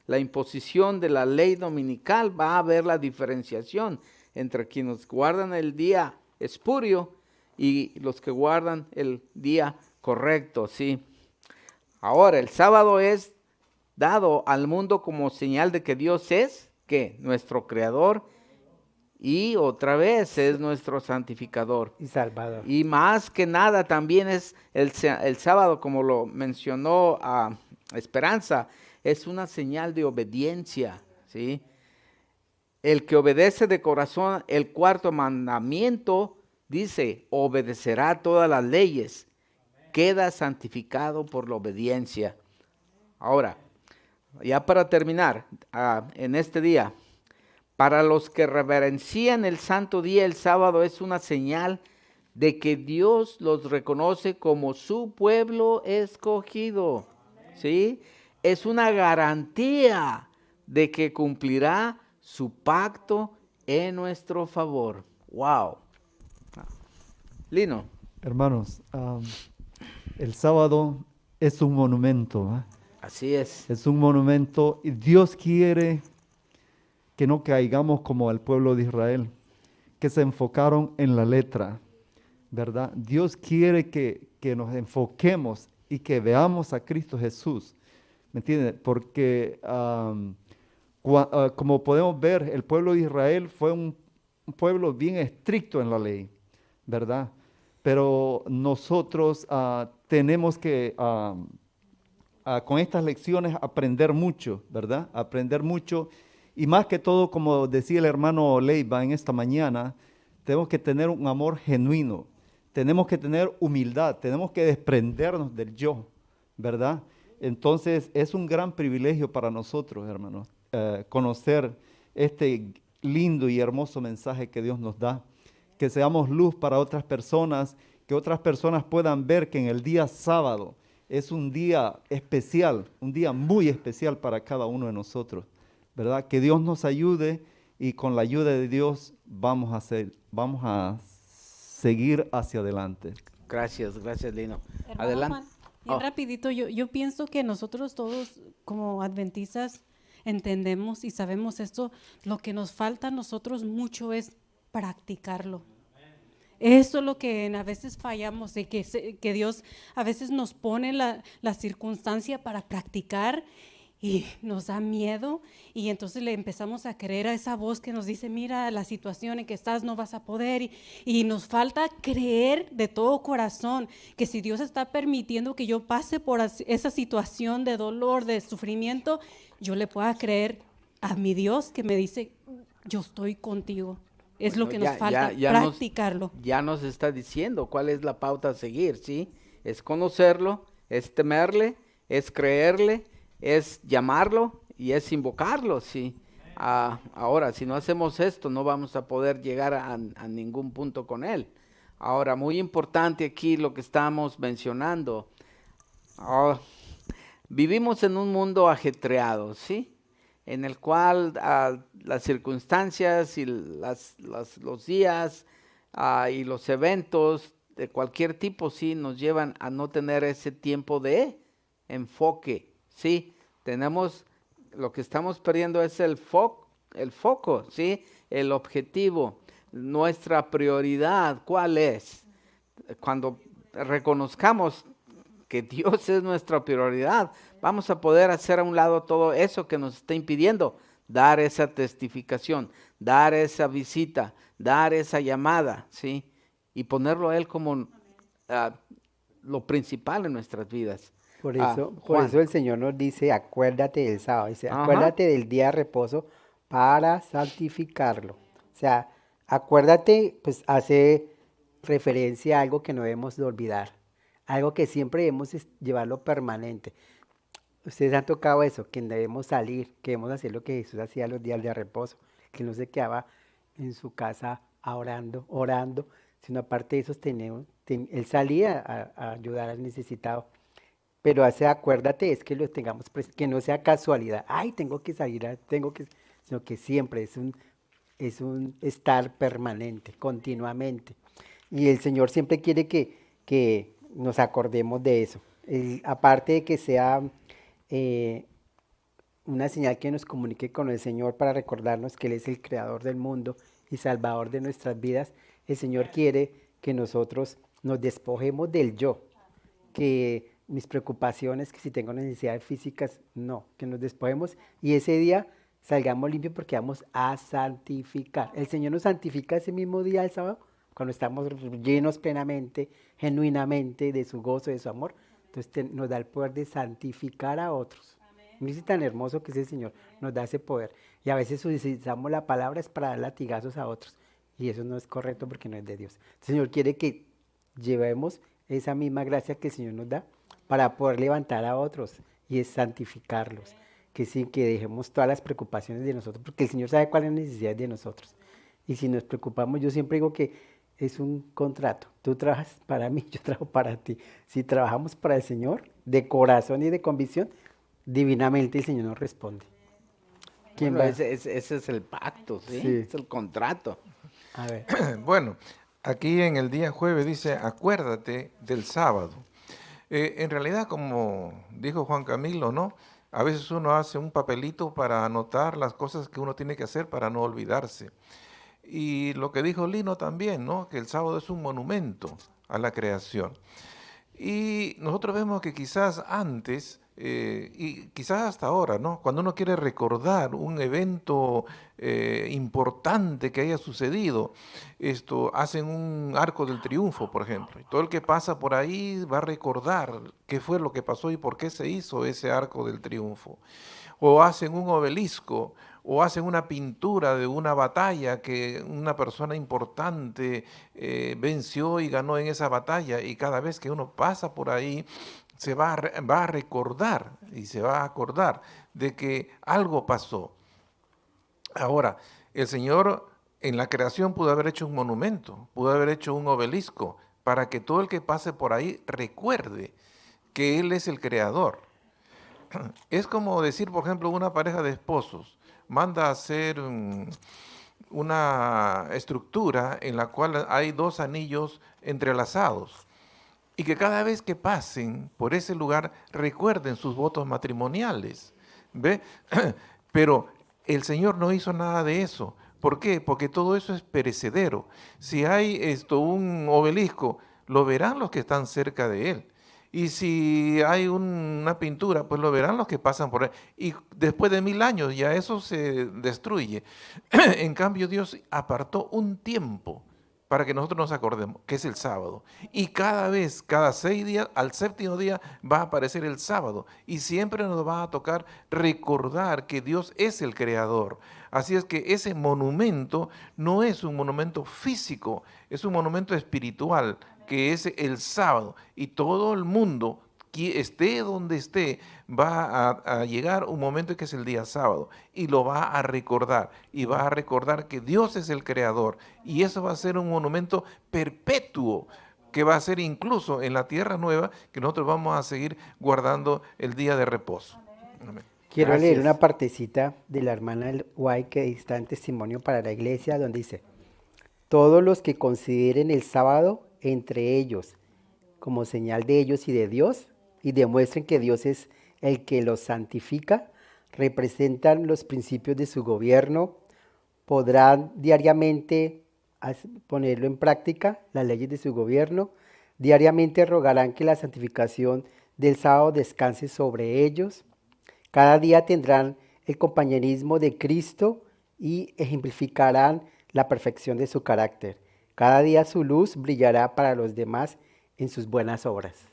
la imposición de la ley dominical va a haber la diferenciación entre quienes guardan el día espurio y los que guardan el día correcto, ¿sí? Ahora, el sábado es dado al mundo como señal de que Dios es, ¿qué? Nuestro creador y otra vez es nuestro santificador. Y salvador. Y más que nada también es el sábado, como lo mencionó Esperanza, es una señal de obediencia, ¿sí? El que obedece de corazón el cuarto mandamiento, dice, obedecerá todas las leyes, queda santificado por la obediencia. Ahora, ya para terminar, en este día, para los que reverencian el santo día, el sábado es una señal de que Dios los reconoce como su pueblo escogido, ¿sí? Es una garantía de que cumplirá su pacto en nuestro favor. ¡Wow! Lino. Hermanos, el sábado es un monumento. Así es. Es un monumento y Dios quiere que no caigamos como el pueblo de Israel, que se enfocaron en la letra, ¿verdad? Dios quiere que nos enfoquemos y que veamos a Cristo Jesús. ¿Me entiendes? Porque como podemos ver, el pueblo de Israel fue un pueblo bien estricto en la ley, ¿verdad? Pero nosotros tenemos que, con estas lecciones, aprender mucho, ¿verdad? Aprender mucho. Y más que todo, como decía el hermano Leiva en esta mañana, tenemos que tener un amor genuino. Tenemos que tener humildad. Tenemos que desprendernos del yo, ¿verdad? Entonces, es un gran privilegio para nosotros, hermanos, conocer este lindo y hermoso mensaje que Dios nos da. Que seamos luz para otras personas, que otras personas puedan ver que en el día sábado es un día especial, un día muy especial para cada uno de nosotros, ¿verdad? Que Dios nos ayude y con la ayuda de Dios vamos a seguir hacia adelante. Gracias, Lino. Hermano Adelante. Juan, bien rapidito, yo pienso que nosotros todos como adventistas entendemos y sabemos esto, lo que nos falta a nosotros mucho es practicarlo. Eso es lo que a veces fallamos, de que Dios a veces nos pone la circunstancia para practicar y nos da miedo y entonces le empezamos a creer a esa voz que nos dice, mira, la situación en que estás no vas a poder y nos falta creer de todo corazón que si Dios está permitiendo que yo pase por esa situación de dolor, de sufrimiento, yo le pueda creer a mi Dios que me dice, yo estoy contigo. Es lo que nos falta, practicarlo. Ya nos está diciendo cuál es la pauta a seguir, ¿sí? Es conocerlo, es temerle, es creerle, es llamarlo y es invocarlo, ¿sí? Ahora, si no hacemos esto, no vamos a poder llegar a ningún punto con él. Ahora, muy importante aquí lo que estamos mencionando. Vivimos en un mundo ajetreado, ¿sí? En el cual las circunstancias y los días y los eventos de cualquier tipo, sí, nos llevan a no tener ese tiempo de enfoque, sí. Lo que estamos perdiendo es el foco, sí, el objetivo, nuestra prioridad, ¿cuál es? Cuando reconozcamos que Dios es nuestra prioridad, vamos a poder hacer a un lado todo eso que nos está impidiendo dar esa testificación, dar esa visita, dar esa llamada, ¿sí? Y ponerlo a Él como lo principal en nuestras vidas. Por eso el Señor nos dice, acuérdate del sábado, dice, acuérdate del día de reposo para santificarlo. O sea, acuérdate, pues hace referencia a algo que no debemos de olvidar, algo que siempre debemos llevarlo permanente. Ustedes han tocado eso, que debemos salir, que debemos hacer lo que Jesús hacía los días de reposo, que no se quedaba en su casa orando, sino aparte de eso, él salía a ayudar al necesitado. Pero acuérdate, es que lo tengamos que no sea casualidad, ay, tengo que salir, sino que siempre es un estar permanente, continuamente. Y el Señor siempre quiere que nos acordemos de eso. Aparte de que sea una señal que nos comunique con el Señor para recordarnos que Él es el creador del mundo y salvador de nuestras vidas, el Señor quiere que nosotros nos despojemos del yo, que mis preocupaciones, que si tengo necesidades físicas, no, que nos despojemos y ese día salgamos limpios porque vamos a santificar. El Señor nos santifica ese mismo día, el sábado, cuando estamos llenos plenamente, genuinamente de su gozo, de su amor. Entonces nos da el poder de santificar a otros. Mire tan hermoso que es el Señor, nos da ese poder. Y a veces utilizamos la palabra es para dar latigazos a otros. Y eso no es correcto porque no es de Dios. El Señor quiere que llevemos esa misma gracia que el Señor nos da para poder levantar a otros y es santificarlos. Que sí, que dejemos todas las preocupaciones de nosotros, porque el Señor sabe cuáles son las necesidades de nosotros. Y si nos preocupamos, yo siempre digo que es un contrato. Tú trabajas para mí, yo trabajo para ti. Si trabajamos para el Señor, de corazón y de convicción, divinamente el Señor nos responde. ¿Quién va? Ese es el pacto, ¿sí? Es el contrato. A ver. Bueno, aquí en el día jueves dice, acuérdate del sábado. En realidad, como dijo Juan Camilo, ¿no? A veces uno hace un papelito para anotar las cosas que uno tiene que hacer para no olvidarse. Y lo que dijo Lino también, ¿no? Que el sábado es un monumento a la creación. Y nosotros vemos que quizás antes, y quizás hasta ahora, ¿no? Cuando uno quiere recordar un evento importante que haya sucedido, hacen un arco del triunfo, por ejemplo. Y todo el que pasa por ahí va a recordar qué fue lo que pasó y por qué se hizo ese arco del triunfo. O hacen un obelisco, o hacen una pintura de una batalla que una persona importante venció y ganó en esa batalla, y cada vez que uno pasa por ahí se va a recordar y se va a acordar de que algo pasó. Ahora, el Señor en la creación pudo haber hecho un monumento, pudo haber hecho un obelisco, para que todo el que pase por ahí recuerde que Él es el creador. Es como decir, por ejemplo, una pareja de esposos manda a hacer una estructura en la cual hay dos anillos entrelazados, y que cada vez que pasen por ese lugar recuerden sus votos matrimoniales, ¿ve? Pero el Señor no hizo nada de eso. ¿Por qué? Porque todo eso es perecedero. Si hay un obelisco, lo verán los que están cerca de él. Y si hay una pintura, pues lo verán los que pasan por ahí. Y después de 1000 años ya eso se destruye. En cambio, Dios apartó un tiempo para que nosotros nos acordemos, que es el sábado. Y cada vez, cada 6 días, al 7º día va a aparecer el sábado. Y siempre nos va a tocar recordar que Dios es el creador. Así es que ese monumento no es un monumento físico, es un monumento espiritual, que es el sábado, y todo el mundo, esté donde esté, va a llegar un momento en que es el día sábado, y lo va a recordar, y va a recordar que Dios es el creador, y eso va a ser un monumento perpetuo, que va a ser incluso en la tierra nueva, que nosotros vamos a seguir guardando el día de reposo. Amén. Quiero leer una partecita de la hermana White que está en testimonio para la iglesia, donde dice: todos los que consideren el sábado entre ellos como señal de ellos y de Dios, y demuestren que Dios es el que los santifica, representan los principios de su gobierno, podrán diariamente ponerlo en práctica, las leyes de su gobierno, diariamente rogarán que la santificación del sábado descanse sobre ellos, cada día tendrán el compañerismo de Cristo y ejemplificarán la perfección de su carácter. Cada día su luz brillará para los demás en sus buenas obras.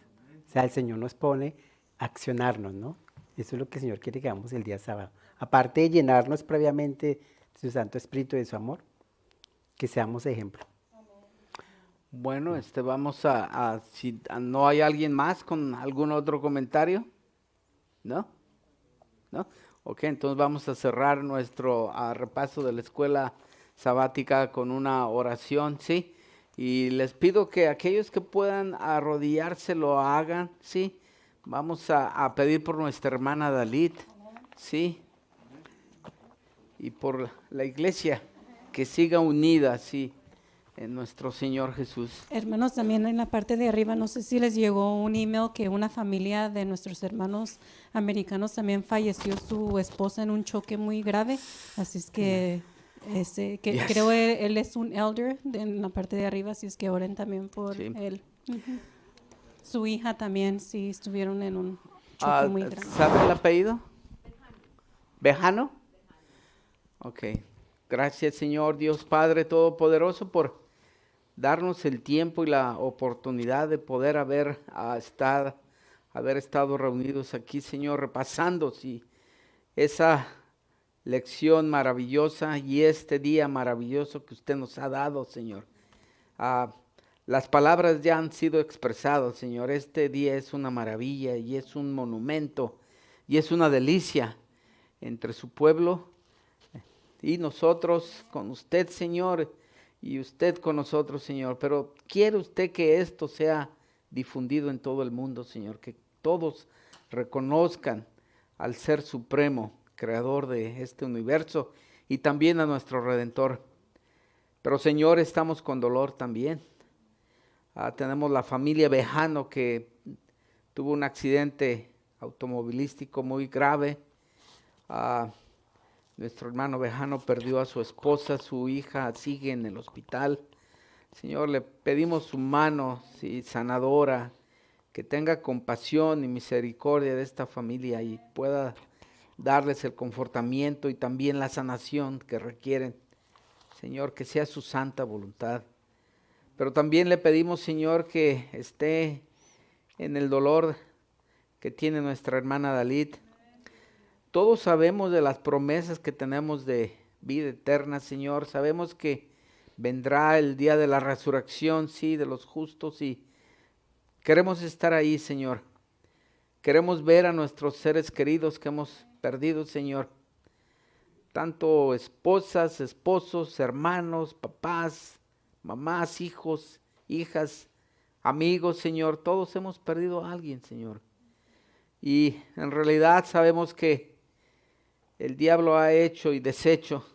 O sea, el Señor nos pone a accionarnos, ¿no? Eso es lo que el Señor quiere que hagamos el día sábado. Aparte de llenarnos previamente de su Santo Espíritu y de su amor, que seamos ejemplo. Bueno, vamos si no hay alguien más con algún otro comentario, ¿no? ¿No? Ok, entonces vamos a cerrar nuestro repaso de la escuela sabática con una oración, ¿sí? Y les pido que aquellos que puedan arrodillarse lo hagan, ¿sí? Vamos a pedir por nuestra hermana Dalit, ¿sí? Y por la iglesia que siga unida, ¿sí? En nuestro Señor Jesús. Hermanos, también en la parte de arriba, no sé si les llegó un email que una familia de nuestros hermanos americanos también falleció su esposa en un choque muy grave, así es que... Yes. Creo él es un elder en la parte de arriba, así es que oren también por él. Su hija también, sí, estuvieron en un choque muy grande. ¿Sabe el apellido? ¿Bejano? Ok. Gracias, Señor Dios Padre Todopoderoso, por darnos el tiempo y la oportunidad de poder haber estado reunidos aquí, Señor, repasando esa lección maravillosa y este día maravilloso que usted nos ha dado, Señor. Las palabras ya han sido expresadas, Señor. Este día es una maravilla y es un monumento y es una delicia entre su pueblo y nosotros con usted, Señor, y usted con nosotros, Señor. Pero quiere usted que esto sea difundido en todo el mundo, Señor, que todos reconozcan al Ser Supremo, creador de este universo, y también a nuestro Redentor. Pero, Señor, estamos con dolor también. Tenemos la familia Bejano que tuvo un accidente automovilístico muy grave. Nuestro hermano Bejano perdió a su esposa, su hija sigue en el hospital. Señor, le pedimos su mano sanadora que tenga compasión y misericordia de esta familia y pueda darles el confortamiento y también la sanación que requieren. Señor, que sea su santa voluntad. Pero también le pedimos, Señor, que esté en el dolor que tiene nuestra hermana Dalit. Todos sabemos de las promesas que tenemos de vida eterna, Señor. Sabemos que vendrá el día de la resurrección, sí, de los justos, y queremos estar ahí, Señor. Queremos ver a nuestros seres queridos que hemos perdido, Señor. Tanto esposas, esposos, hermanos, papás, mamás, hijos, hijas, amigos, Señor. Todos hemos perdido a alguien, Señor. Y en realidad sabemos que el diablo ha hecho y deshecho,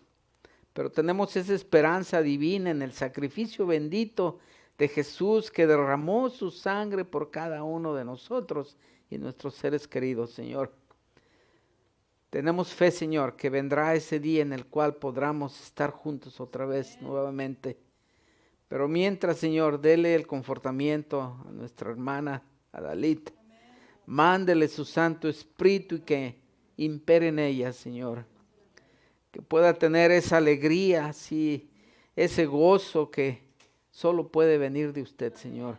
pero tenemos esa esperanza divina en el sacrificio bendito de Jesús que derramó su sangre por cada uno de nosotros y nuestros seres queridos, Señor. Tenemos fe, Señor, que vendrá ese día en el cual podamos estar juntos otra vez, nuevamente. Pero mientras, Señor, dele el confortamiento a nuestra hermana, a Dalit. Mándele su Santo Espíritu y que impere en ella, Señor. Que pueda tener esa alegría, sí, ese gozo que solo puede venir de usted, Señor.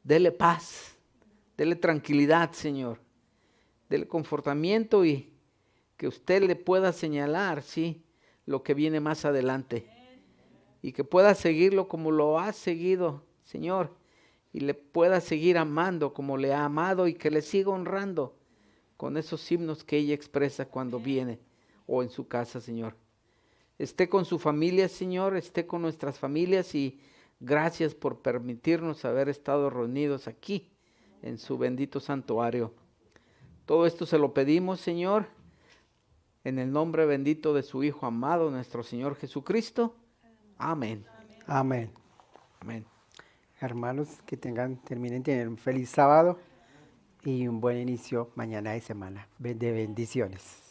Dele paz, dele tranquilidad, Señor. Dele confortamiento y que usted le pueda señalar, sí, lo que viene más adelante. Y que pueda seguirlo como lo ha seguido, Señor. Y le pueda seguir amando como le ha amado y que le siga honrando con esos himnos que ella expresa cuando viene o en su casa, Señor. Esté con su familia, Señor, esté con nuestras familias y gracias por permitirnos haber estado reunidos aquí en su bendito santuario. Todo esto se lo pedimos, Señor, en el nombre bendito de su Hijo amado, nuestro Señor Jesucristo. Amén. Amén. Amén. Hermanos, que terminen de tener un feliz sábado y un buen inicio mañana de semana. De bendiciones.